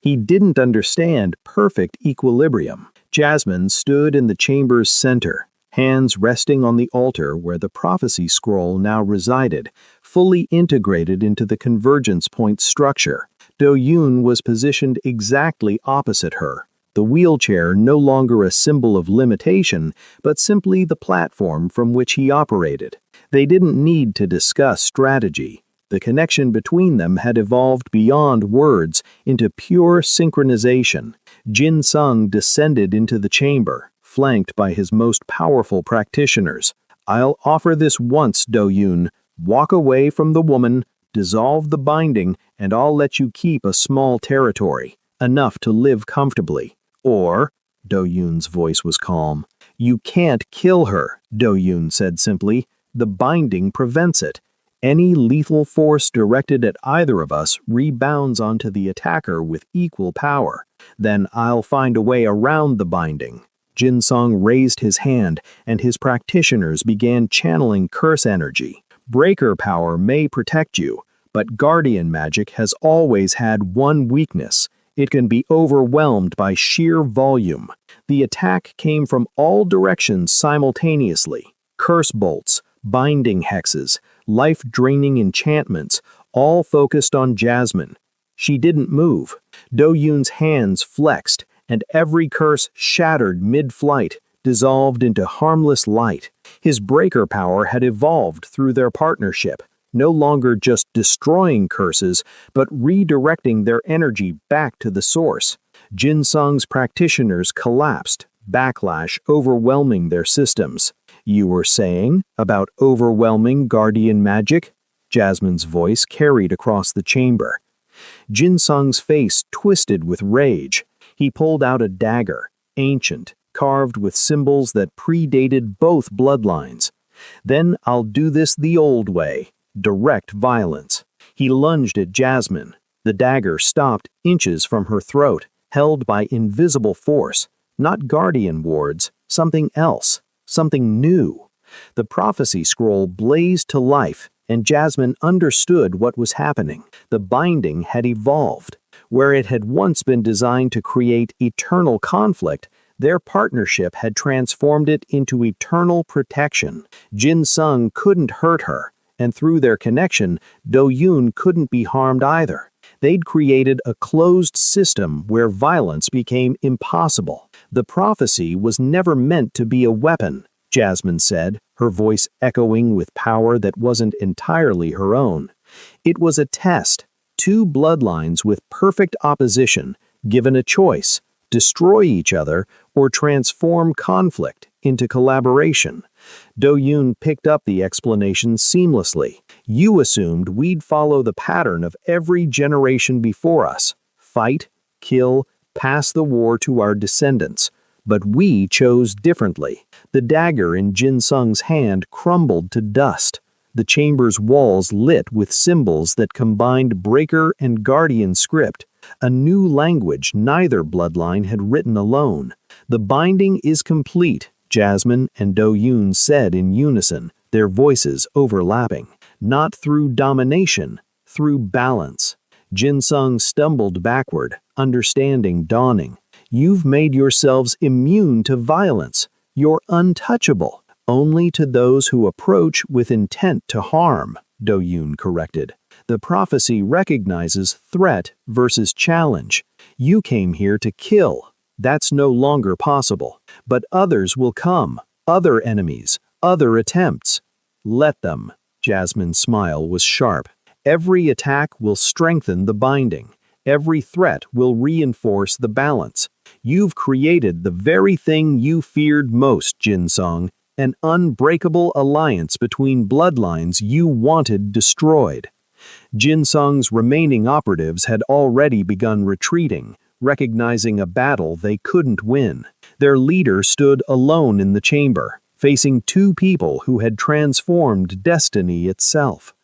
He didn't understand perfect equilibrium. Jasmine stood in the chamber's center, hands resting on the altar where the prophecy scroll now resided, fully integrated into the convergence point structure. Do-yoon was positioned exactly opposite her, the wheelchair no longer a symbol of limitation, but simply the platform from which he operated. They didn't need to discuss strategy. The connection between them had evolved beyond words into pure synchronization. Jin Sung descended into the chamber, flanked by his most powerful practitioners. "I'll offer this once, Do-yoon. Walk away from the woman, dissolve the binding, and I'll let you keep a small territory, enough to live comfortably. Or," Do-yoon's voice was calm, "you can't kill her," Do-yoon said simply. "The binding prevents it. Any lethal force directed at either of us rebounds onto the attacker with equal power. Then I'll find a way around the binding." Jin Sung raised his hand, and his practitioners began channeling curse energy. Breaker power may protect you, but Guardian magic has always had one weakness: it can be overwhelmed by sheer volume. The attack came from all directions simultaneously: curse bolts, binding hexes, life-draining enchantments, all focused on Jasmine. She didn't move. Do-yoon's hands flexed, and every curse shattered mid-flight, dissolved into harmless light. His breaker power had evolved through their partnership, no longer just destroying curses, but redirecting their energy back to the source. Jin Sung's practitioners collapsed, backlash overwhelming their systems. "You were saying about overwhelming Guardian magic?" Jasmine's voice carried across the chamber. Jin Sung's face twisted with rage. He pulled out a dagger, ancient, carved with symbols that predated both bloodlines. "Then I'll do this the old way, direct violence." He lunged at Jasmine. The dagger stopped inches from her throat, held by invisible force. Not Guardian wards, something else, something new. The prophecy scroll blazed to life, and Jasmine understood what was happening. The binding had evolved. Where it had once been designed to create eternal conflict, their partnership had transformed it into eternal protection. Jin Sung couldn't hurt her, and through their connection, Do-yoon couldn't be harmed either. They'd created a closed system where violence became impossible. "The prophecy was never meant to be a weapon," Jasmine said, her voice echoing with power that wasn't entirely her own. "It was a test. Two bloodlines with perfect opposition, given a choice: destroy each other or transform conflict into collaboration." Do-yoon picked up the explanation seamlessly. "You assumed we'd follow the pattern of every generation before us: fight, kill, pass the war to our descendants. But we chose differently." The dagger in Jin Sung's hand crumbled to dust. The chamber's walls lit with symbols that combined Breaker and Guardian script, a new language neither bloodline had written alone. "The binding is complete," Jasmine and Do-yoon said in unison, their voices overlapping. "Not through domination, through balance." Jin Sung stumbled backward, understanding dawning. "You've made yourselves immune to violence. You're untouchable. Only to those who approach with intent to harm," Do-yoon corrected. "The prophecy recognizes threat versus challenge. You came here to kill. That's no longer possible. But others will come, other enemies, other attempts. Let them. Jasmine's smile was sharp. Every attack will strengthen the binding. Every threat will reinforce the balance. You've created the very thing you feared most, Jinsong, an unbreakable alliance between bloodlines you wanted destroyed. Jinsong's remaining operatives had already begun retreating, recognizing a battle they couldn't win. Their leader stood alone in the chamber, facing two people who had transformed destiny itself.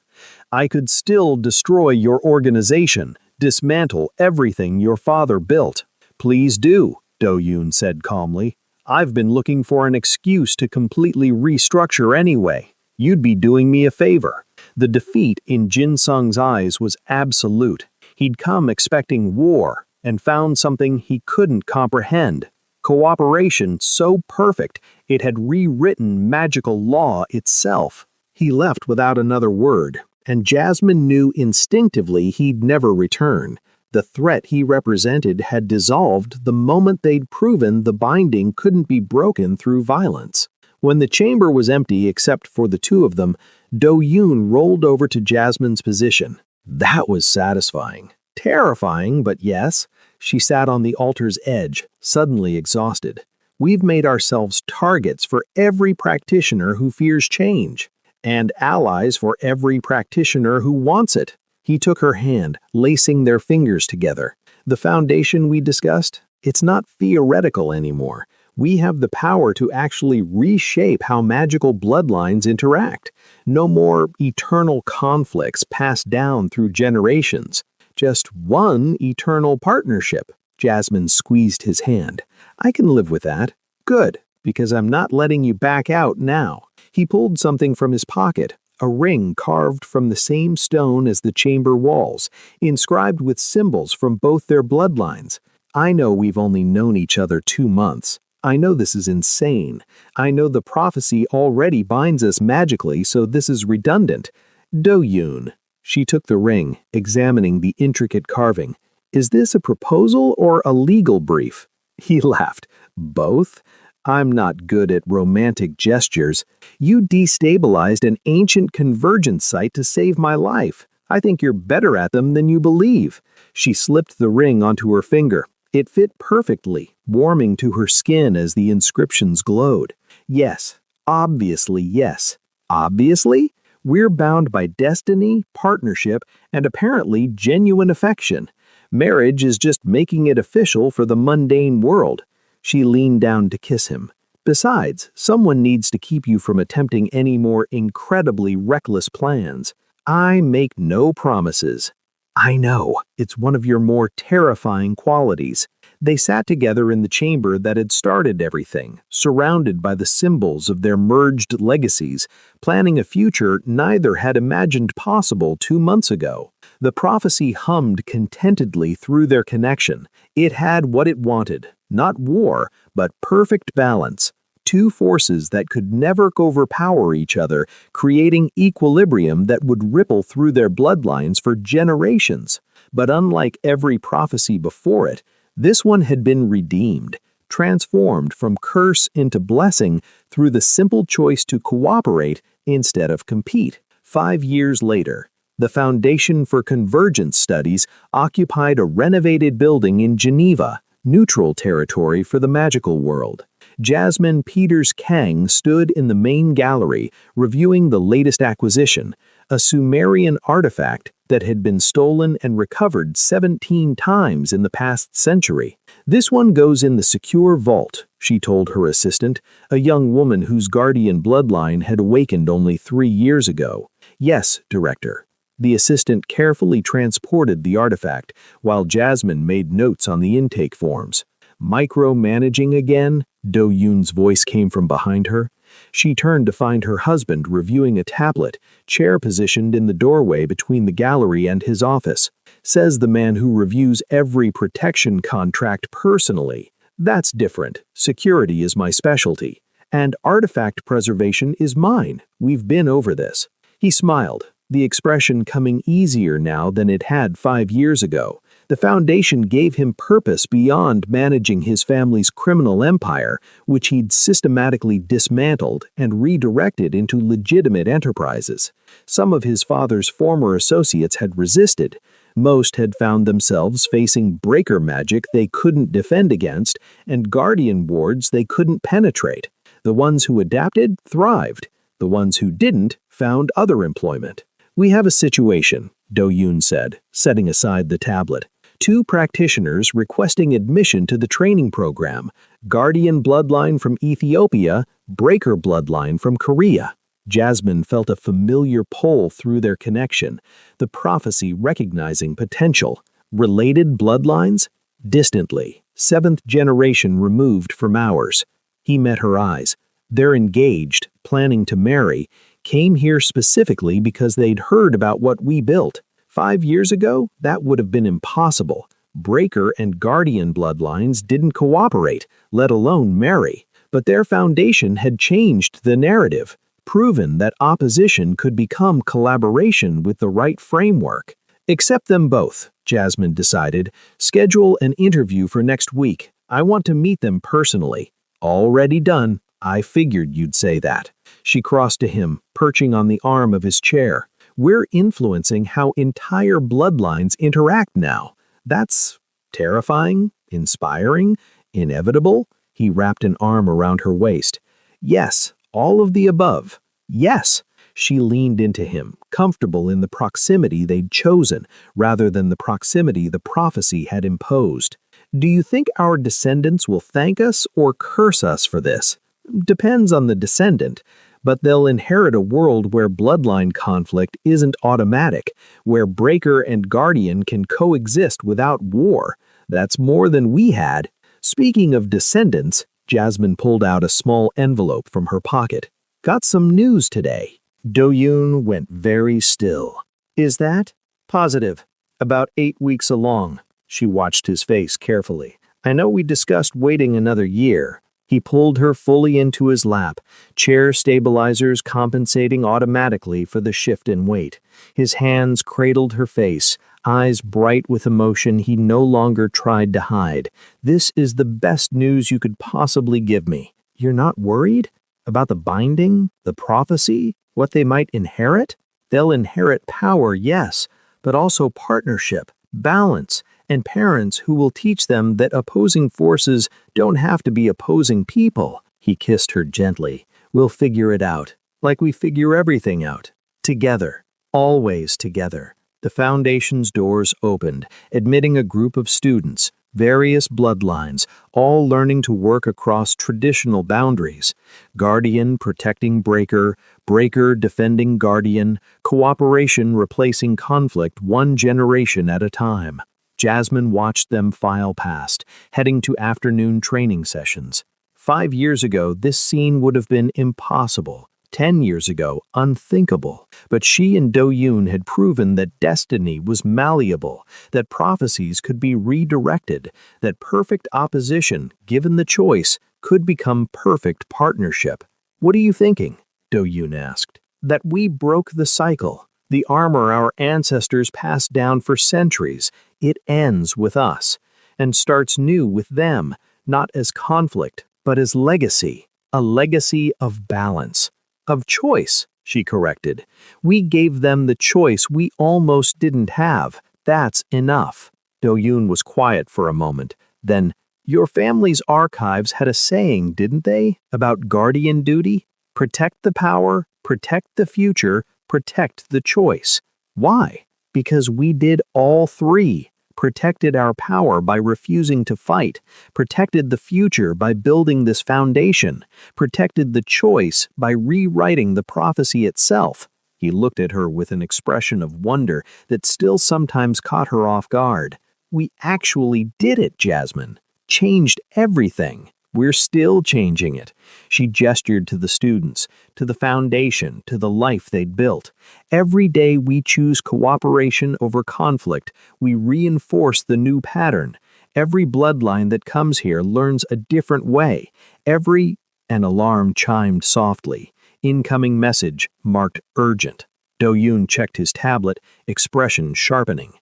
I could still destroy your organization, dismantle everything your father built. Please do, Do-yoon said calmly. I've been looking for an excuse to completely restructure anyway. You'd be doing me a favor. The defeat in Jinsung's eyes was absolute. He'd come expecting war and found something he couldn't comprehend. Cooperation so perfect it had rewritten magical law itself. He left without another word, and Jasmine knew instinctively he'd never return. The threat he represented had dissolved the moment they'd proven the binding couldn't be broken through violence. When the chamber was empty except for the two of them, Do-yoon rolled over to Jasmine's position. That was satisfying. Terrifying, but yes. She sat on the altar's edge, suddenly exhausted. We've made ourselves targets for every practitioner who fears change, and allies for every practitioner who wants it. He took her hand, lacing their fingers together. The foundation we discussed, it's not theoretical anymore. We have the power to actually reshape how magical bloodlines interact. No more eternal conflicts passed down through generations. Just one eternal partnership. Jasmine squeezed his hand. I can live with that. Good, because I'm not letting you back out now. He pulled something from his pocket, a ring carved from the same stone as the chamber walls, inscribed with symbols from both their bloodlines. I know we've only known each other 2 months. I know this is insane. I know the prophecy already binds us magically, so this is redundant. Do-yoon. She took the ring, examining the intricate carving. Is this a proposal or a legal brief? He laughed. Both? I'm not good at romantic gestures. You destabilized an ancient convergence site to save my life. I think you're better at them than you believe. She slipped the ring onto her finger. It fit perfectly, warming to her skin as the inscriptions glowed. Yes, obviously yes. Obviously? We're bound by destiny, partnership, and apparently genuine affection. Marriage is just making it official for the mundane world. She leaned down to kiss him. Besides, someone needs to keep you from attempting any more incredibly reckless plans. I make no promises. I know, it's one of your more terrifying qualities. They sat together in the chamber that had started everything, surrounded by the symbols of their merged legacies, planning a future neither had imagined possible 2 months ago. The prophecy hummed contentedly through their connection. It had what it wanted, not war, but perfect balance. Two forces that could never overpower each other, creating equilibrium that would ripple through their bloodlines for generations. But unlike every prophecy before it, this one had been redeemed, transformed from curse into blessing through the simple choice to cooperate instead of compete. 5 years later, the Foundation for Convergence Studies occupied a renovated building in Geneva, neutral territory for the magical world. Jasmine Peters Kang stood in the main gallery, reviewing the latest acquisition, a Sumerian artifact that had been stolen and recovered 17 times in the past century. This one goes in the secure vault, she told her assistant, a young woman whose guardian bloodline had awakened only 3 years ago. Yes, Director. The assistant carefully transported the artifact, while Jasmine made notes on the intake forms. Micromanaging again? Do-yoon's voice came from behind her. She turned to find her husband reviewing a tablet, chair positioned in the doorway between the gallery and his office. Says the man who reviews every protection contract personally. That's different. Security is my specialty. And artifact preservation is mine. We've been over this. He smiled, the expression coming easier now than it had 5 years ago. The foundation gave him purpose beyond managing his family's criminal empire, which he'd systematically dismantled and redirected into legitimate enterprises. Some of his father's former associates had resisted. Most had found themselves facing breaker magic they couldn't defend against and guardian wards they couldn't penetrate. The ones who adapted thrived. The ones who didn't found other employment. "We have a situation," Do-yoon said, setting aside the tablet. "Two practitioners requesting admission to the training program. Guardian bloodline from Ethiopia, Breaker bloodline from Korea." Jasmine felt a familiar pull through their connection, the prophecy recognizing potential. Related bloodlines? Distantly, seventh generation removed from ours. He met her eyes. They're engaged, planning to marry, came here specifically because they'd heard about what we built. 5 years ago, that would have been impossible. Breaker and Guardian bloodlines didn't cooperate, let alone marry. But their foundation had changed the narrative, proven that opposition could become collaboration with the right framework. "Accept them both," Jasmine decided. "Schedule an interview for next week. I want to meet them personally." "Already done. I figured you'd say that." She crossed to him, perching on the arm of his chair. "We're influencing how entire bloodlines interact now. That's terrifying, inspiring, inevitable." He wrapped an arm around her waist. "Yes, all of the above. Yes." She leaned into him, comfortable in the proximity they'd chosen, rather than the proximity the prophecy had imposed. "Do you think our descendants will thank us or curse us for this?" "Depends on the descendant, but they'll inherit a world where bloodline conflict isn't automatic, where Breaker and Guardian can coexist without war. That's more than we had." Speaking of descendants, Jasmine pulled out a small envelope from her pocket. "Got some news today." Do-yoon went very still. "Is that?" "Positive. About 8 weeks along." She watched his face carefully. "I know we discussed waiting another year." He pulled her fully into his lap, chair stabilizers compensating automatically for the shift in weight. His hands cradled her face, eyes bright with emotion he no longer tried to hide. "This is the best news you could possibly give me. You're not worried? About the binding? The prophecy? What they might inherit? They'll inherit power, yes, but also partnership, balance, and parents who will teach them that opposing forces don't have to be opposing people." He kissed her gently. "We'll figure it out, like we figure everything out. Together. Always together." The foundation's doors opened, admitting a group of students, various bloodlines, all learning to work across traditional boundaries. Guardian protecting Breaker, Breaker defending Guardian, cooperation replacing conflict one generation at a time. Jasmine watched them file past, heading to afternoon training sessions. 5 years ago, this scene would have been impossible. 10 years ago, unthinkable. But she and Do-yoon had proven that destiny was malleable, that prophecies could be redirected, that perfect opposition, given the choice, could become perfect partnership. "What are you thinking?" Do-yoon asked. "That we broke the cycle. The armor our ancestors passed down for centuries. It ends with us, and starts new with them, not as conflict, but as legacy. A legacy of balance. Of choice," she corrected. "We gave them the choice we almost didn't have. That's enough." Do-yoon was quiet for a moment. Then, "Your family's archives had a saying, didn't they, about guardian duty? Protect the power, protect the future, protect the choice. Why? Because we did all three. Protected our power by refusing to fight, protected the future by building this foundation, protected the choice by rewriting the prophecy itself." He looked at her with an expression of wonder that still sometimes caught her off guard. "We actually did it, Jasmine. Changed everything. We're still changing it." She gestured to the students, to the foundation, to the life they'd built. "Every day we choose cooperation over conflict, we reinforce the new pattern. Every bloodline that comes here learns a different way. An alarm chimed softly. Incoming message marked urgent. Do-yoon checked his tablet, expression sharpening.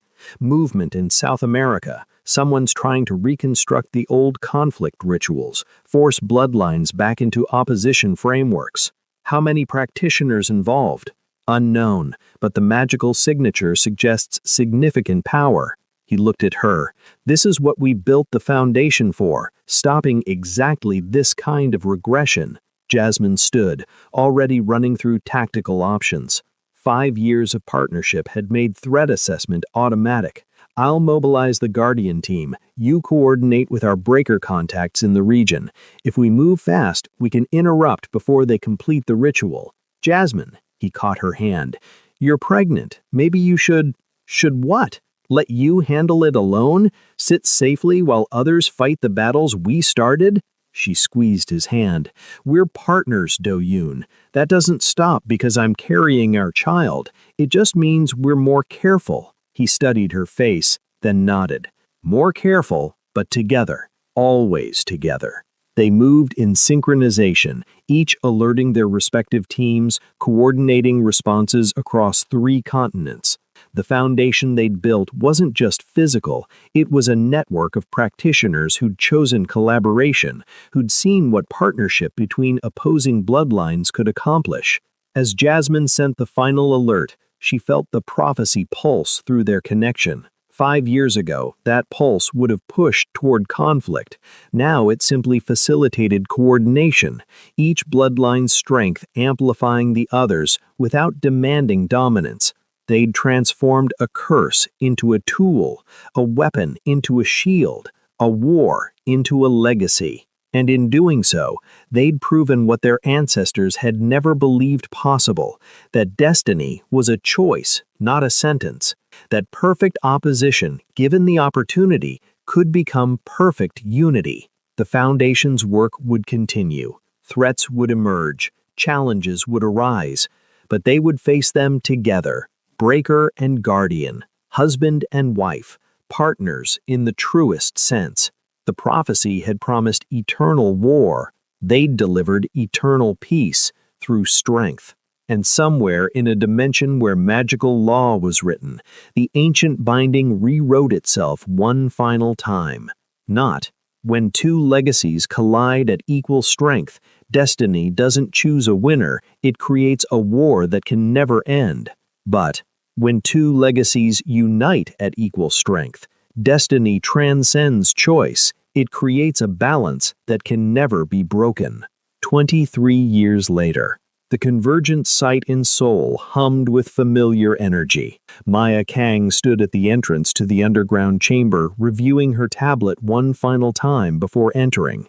Movement in South America. Someone's trying to reconstruct the old conflict rituals, force bloodlines back into opposition frameworks. How many practitioners involved? Unknown, but the magical signature suggests significant power. He looked at her. This is what we built the foundation for, stopping exactly this kind of regression. Jasmine stood, already running through tactical options. 5 years of partnership had made threat assessment automatic. I'll mobilize the Guardian team. You coordinate with our breaker contacts in the region. If we move fast, we can interrupt before they complete the ritual. Jasmine, he caught her hand. You're pregnant. Maybe you should... Should what? Let you handle it alone? Sit safely while others fight the battles we started? She squeezed his hand. We're partners, Do-yoon. That doesn't stop because I'm carrying our child. It just means we're more careful. He studied her face, then nodded. More careful, but together. Always together. They moved in synchronization, each alerting their respective teams, coordinating responses across 3 continents. The foundation they'd built wasn't just physical, it was a network of practitioners who'd chosen collaboration, who'd seen what partnership between opposing bloodlines could accomplish. As Jasmine sent the final alert, she felt the prophecy pulse through their connection. 5 years ago, that pulse would have pushed toward conflict. Now it simply facilitated coordination, each bloodline's strength amplifying the others without demanding dominance. They'd transformed a curse into a tool, a weapon into a shield, a war into a legacy. And in doing so, they'd proven what their ancestors had never believed possible, that destiny was a choice, not a sentence, that perfect opposition, given the opportunity, could become perfect unity. The Foundation's work would continue. Threats would emerge, challenges would arise, but they would face them together. Breaker and guardian, husband and wife, partners in the truest sense. The prophecy had promised eternal war. They'd delivered eternal peace through strength. And somewhere in a dimension where magical law was written, the ancient binding rewrote itself one final time. Not when 2 legacies collide at equal strength, destiny doesn't choose a winner, it creates a war that can never end. But when 2 legacies unite at equal strength, destiny transcends choice. It creates a balance that can never be broken. 23 years later, the convergent site in Seoul hummed with familiar energy. Maya Kang stood at the entrance to the underground chamber, reviewing her tablet one final time before entering.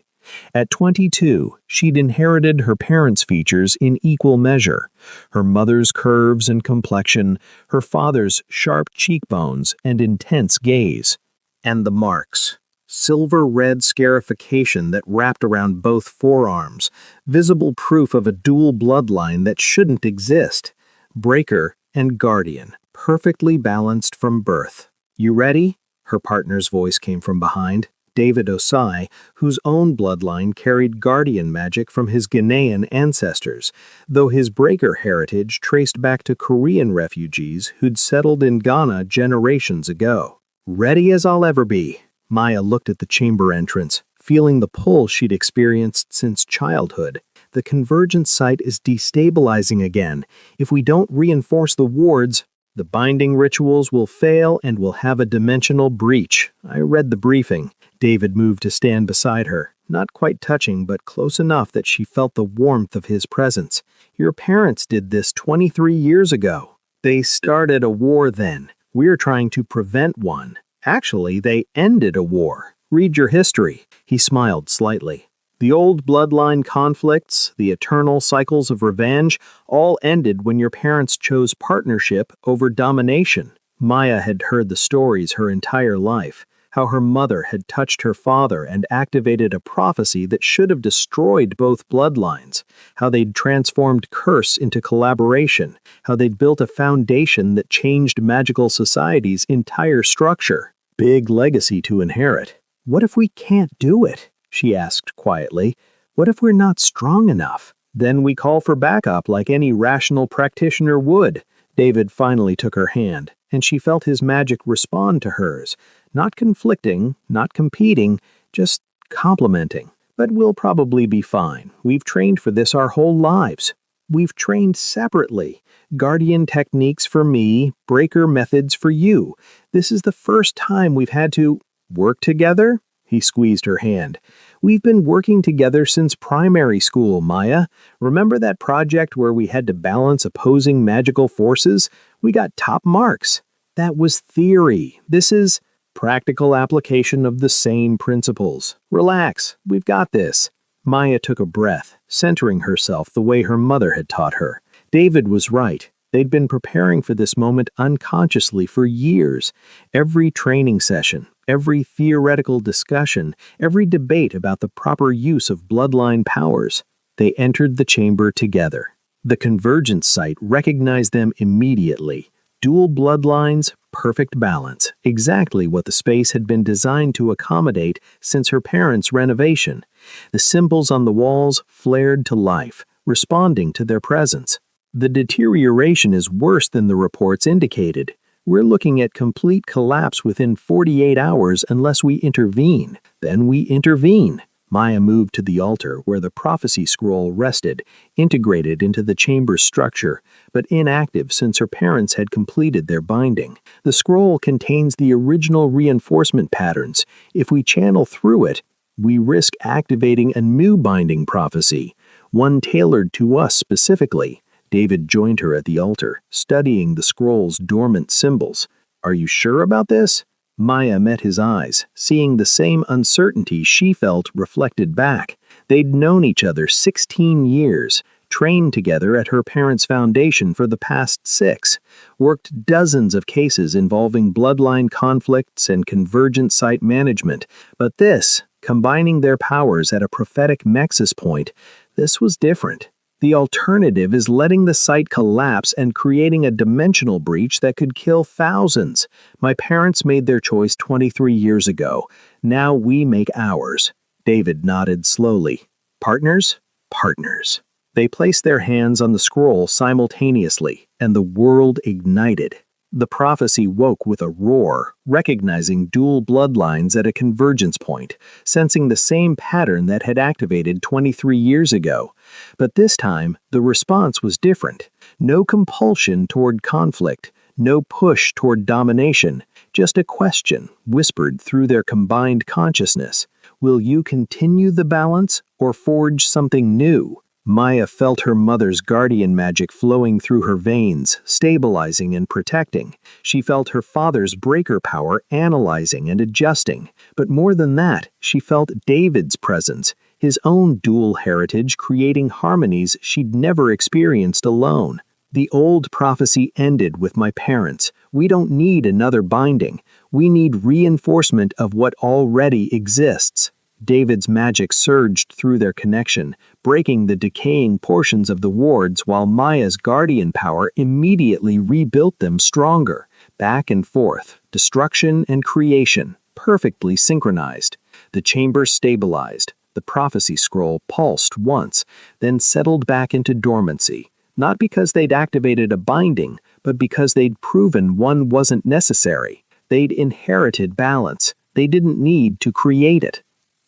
At 22, she'd inherited her parents' features in equal measure. Her mother's curves and complexion, her father's sharp cheekbones and intense gaze. And the marks. Silver-red scarification that wrapped around both forearms, visible proof of a dual bloodline that shouldn't exist. Breaker and guardian, perfectly balanced from birth. You ready? Her partner's voice came from behind. David Osai, whose own bloodline carried guardian magic from his Ghanaian ancestors, though his breaker heritage traced back to Korean refugees who'd settled in Ghana generations ago. Ready as I'll ever be. Maya looked at the chamber entrance, feeling the pull she'd experienced since childhood. The convergence site is destabilizing again. If we don't reinforce the wards, the binding rituals will fail and we'll have a dimensional breach. I read the briefing. David moved to stand beside her, not quite touching, but close enough that she felt the warmth of his presence. Your parents did this 23 years ago. They started a war then. We're trying to prevent one. Actually, they ended a war. Read your history. He smiled slightly. The old bloodline conflicts, the eternal cycles of revenge, all ended when your parents chose partnership over domination. Maya had heard the stories her entire life, how her mother had touched her father and activated a prophecy that should have destroyed both bloodlines, how they'd transformed curse into collaboration, how they'd built a foundation that changed magical society's entire structure. Big legacy to inherit. What if we can't do it? She asked quietly. What if we're not strong enough? Then we call for backup like any rational practitioner would. David finally took her hand. and she felt his magic respond to hers, not conflicting, not competing, just complementing. But we'll probably be fine. We've trained for this our whole lives. We've trained separately. Guardian techniques for me, breaker methods for you. This is the first time we've had to work together? He squeezed her hand. We've been working together since primary school, Maya. Remember that project where we had to balance opposing magical forces? We got top marks. That was theory. This is practical application of the same principles. Relax, we've got this. Maya took a breath, centering herself the way her mother had taught her. David was right. They'd been preparing for this moment unconsciously for years. Every training session, every theoretical discussion, every debate about the proper use of bloodline powers. They entered the chamber together. The convergence site recognized them immediately. Dual bloodlines, perfect balance, exactly what the space had been designed to accommodate since her parents' renovation. The symbols on the walls flared to life, responding to their presence. The deterioration is worse than the reports indicated. We're looking at complete collapse within 48 hours unless we intervene. Then we intervene. Maya moved to the altar where the prophecy scroll rested, integrated into the chamber's structure, but inactive since her parents had completed their binding. The scroll contains the original reinforcement patterns. If we channel through it, we risk activating a new binding prophecy, one tailored to us specifically. David joined her at the altar, studying the scroll's dormant symbols. Are you sure about this? Maya met his eyes, seeing the same uncertainty she felt reflected back. They'd known each other 16 years, trained together at her parents' foundation for the past 6, worked dozens of cases involving bloodline conflicts and convergent site management. But this, combining their powers at a prophetic nexus point, this was different. The alternative is letting the site collapse and creating a dimensional breach that could kill thousands. My parents made their choice 23 years ago. Now we make ours. David nodded slowly. Partners? Partners. They placed their hands on the scroll simultaneously, and the world ignited. The prophecy woke with a roar, recognizing dual bloodlines at a convergence point, sensing the same pattern that had activated 23 years ago. But this time, the response was different. No compulsion toward conflict, no push toward domination, just a question whispered through their combined consciousness. Will you continue the balance or forge something new? Maya felt her mother's guardian magic flowing through her veins, stabilizing and protecting. She felt her father's breaker power analyzing and adjusting. But more than that, she felt David's presence, his own dual heritage creating harmonies she'd never experienced alone. The old prophecy ended with my parents. We don't need another binding. We need reinforcement of what already exists. David's magic surged through their connection, breaking the decaying portions of the wards while Maya's guardian power immediately rebuilt them stronger. Back and forth, destruction and creation, perfectly synchronized. The chamber stabilized. The prophecy scroll pulsed once, then settled back into dormancy. Not because they'd activated a binding, but because they'd proven one wasn't necessary. They'd inherited balance. They didn't need to create it.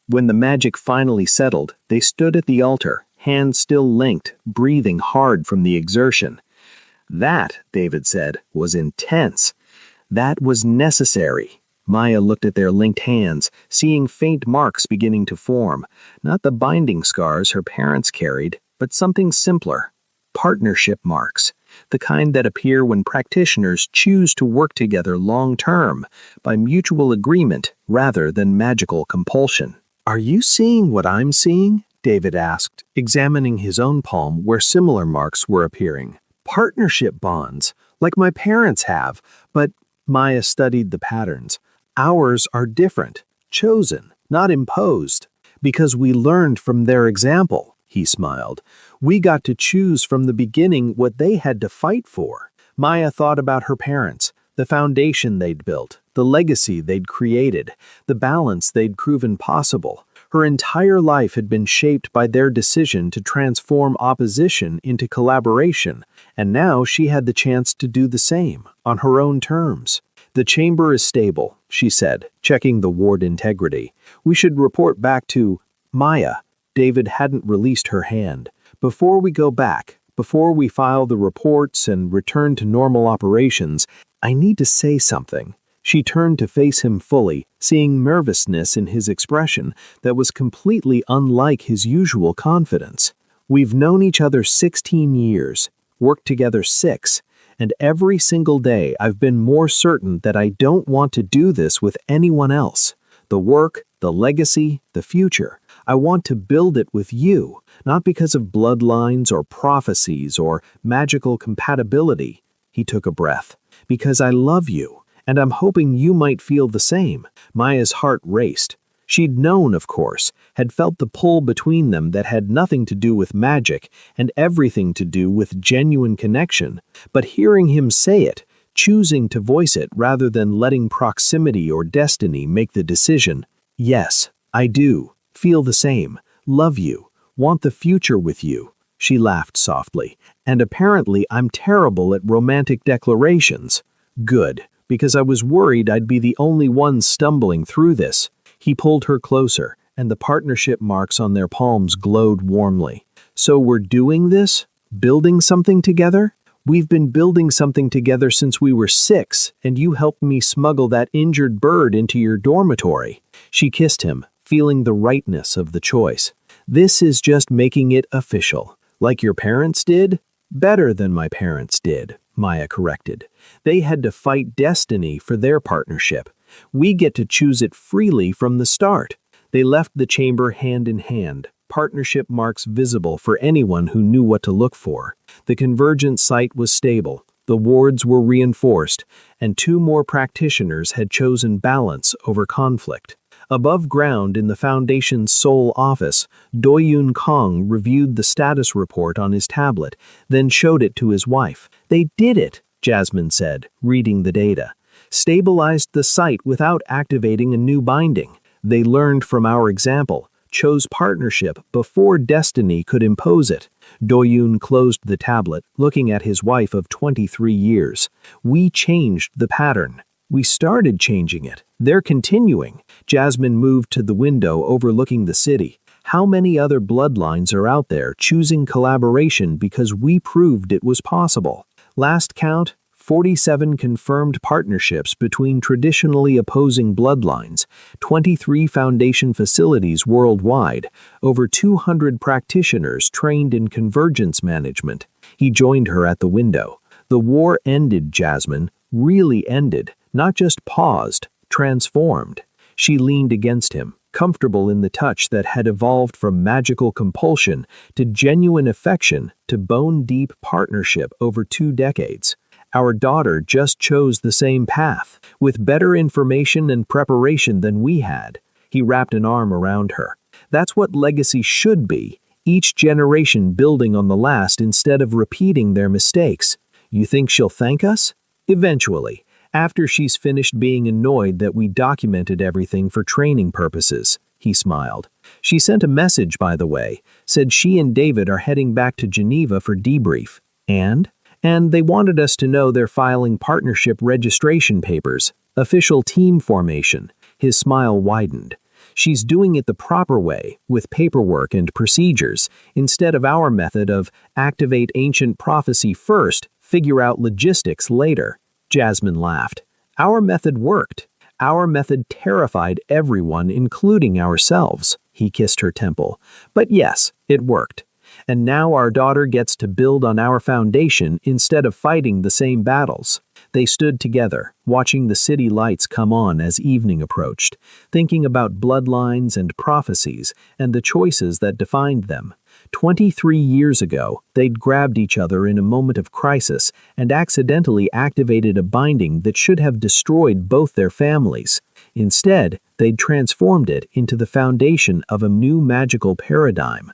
When the magic finally settled, they stood at the altar, hands still linked, breathing hard from the exertion. That, David said, was intense. That was necessary. Maya looked at their linked hands, seeing faint marks beginning to form. Not the binding scars her parents carried, but something simpler. Partnership marks. The kind that appear when practitioners choose to work together long-term, by mutual agreement rather than magical compulsion. Are you seeing what I'm seeing? David asked, examining his own palm where similar marks were appearing. Partnership bonds, like my parents have, but Maya studied the patterns. Ours are different, chosen, not imposed. Because we learned from their example, he smiled. We got to choose from the beginning what they had to fight for. Maya thought about her parents, the foundation they'd built, the legacy they'd created, the balance they'd proven possible. Her entire life had been shaped by their decision to transform opposition into collaboration, and now she had the chance to do the same, on her own terms. "The chamber is stable," she said, checking the ward integrity. "We should report back to Maya." David hadn't released her hand. "Before we go back, before we file the reports and return to normal operations, I need to say something." She turned to face him fully, seeing nervousness in his expression that was completely unlike his usual confidence. "We've known each other 16 years, worked together 6, and every single day I've been more certain that I don't want to do this with anyone else. The work, the legacy, the future. I want to build it with you, not because of bloodlines or prophecies or magical compatibility." He took a breath. "Because I love you. And I'm hoping you might feel the same." Maya's heart raced. She'd known, of course, had felt the pull between them that had nothing to do with magic and everything to do with genuine connection. But hearing him say it, choosing to voice it rather than letting proximity or destiny make the decision, "Yes, I do. Feel the same. Love you. Want the future with you." She laughed softly. "And apparently I'm terrible at romantic declarations." "Good. Because I was worried I'd be the only one stumbling through this." He pulled her closer, and the partnership marks on their palms glowed warmly. "So we're doing this? Building something together?" "We've been building something together since we were 6, and you helped me smuggle that injured bird into your dormitory." She kissed him, feeling the rightness of the choice. "This is just making it official. Like your parents did?" "Better than my parents did," Maya corrected. "They had to fight destiny for their partnership. We get to choose it freely from the start." They left the chamber hand in hand, partnership marks visible for anyone who knew what to look for. The convergent site was stable, the wards were reinforced, and 2 more practitioners had chosen balance over conflict. Above ground in the Foundation's sole office, Doyun Kong reviewed the status report on his tablet, then showed it to his wife. "They did it," Jasmine said, reading the data. "Stabilized the site without activating a new binding. They learned from our example, chose partnership before destiny could impose it." Doyun closed the tablet, looking at his wife of 23 years. "We changed the pattern. We started changing it. They're continuing." Jasmine moved to the window overlooking the city. "How many other bloodlines are out there choosing collaboration because we proved it was possible?" Last count, 47 confirmed partnerships between traditionally opposing bloodlines, 23 Foundation facilities worldwide, over 200 practitioners trained in convergence management. He joined her at the window. "The war ended, Jasmine. Really ended. Not just paused, transformed." She leaned against him, comfortable in the touch that had evolved from magical compulsion to genuine affection to bone-deep partnership over 2 decades. "Our daughter just chose the same path, with better information and preparation than we had." He wrapped an arm around her. "That's what legacy should be, each generation building on the last instead of repeating their mistakes. You think she'll thank us? Eventually. After she's finished being annoyed that we documented everything for training purposes." He smiled. "She sent a message, by the way, said she and David are heading back to Geneva for debrief. And they wanted us to know they're filing partnership registration papers, official team formation." His smile widened. "She's doing it the proper way, with paperwork and procedures, instead of our method of activate ancient prophecy first, figure out logistics later." Jasmine laughed. "Our method worked. Our method terrified everyone, including ourselves." He kissed her temple. "But yes, it worked. And now our daughter gets to build on our foundation instead of fighting the same battles." They stood together, watching the city lights come on as evening approached, thinking about bloodlines and prophecies and the choices that defined them. 23 years ago, they'd grabbed each other in a moment of crisis and accidentally activated a binding that should have destroyed both their families. Instead, they'd transformed it into the foundation of a new magical paradigm.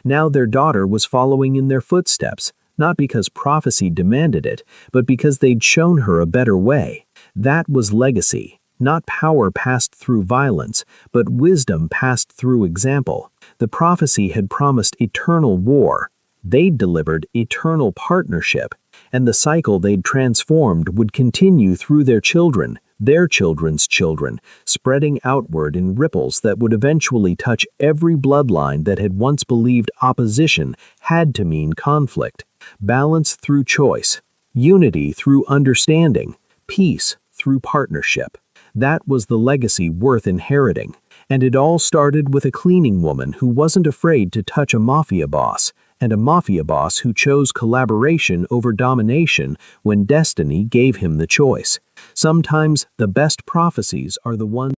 Now their daughter was following in their footsteps, not because prophecy demanded it, but because they'd shown her a better way. That was legacy, Not power passed through violence, but wisdom passed through example. The prophecy had promised eternal war. They'd delivered eternal partnership, and the cycle they'd transformed would continue through their children, their children's children, spreading outward in ripples that would eventually touch every bloodline that had once believed opposition had to mean conflict. Balance through choice, unity through understanding, peace through partnership. That was the legacy worth inheriting. And it all started with a cleaning woman who wasn't afraid to touch a mafia boss, and a mafia boss who chose collaboration over domination when destiny gave him the choice. Sometimes the best prophecies are the ones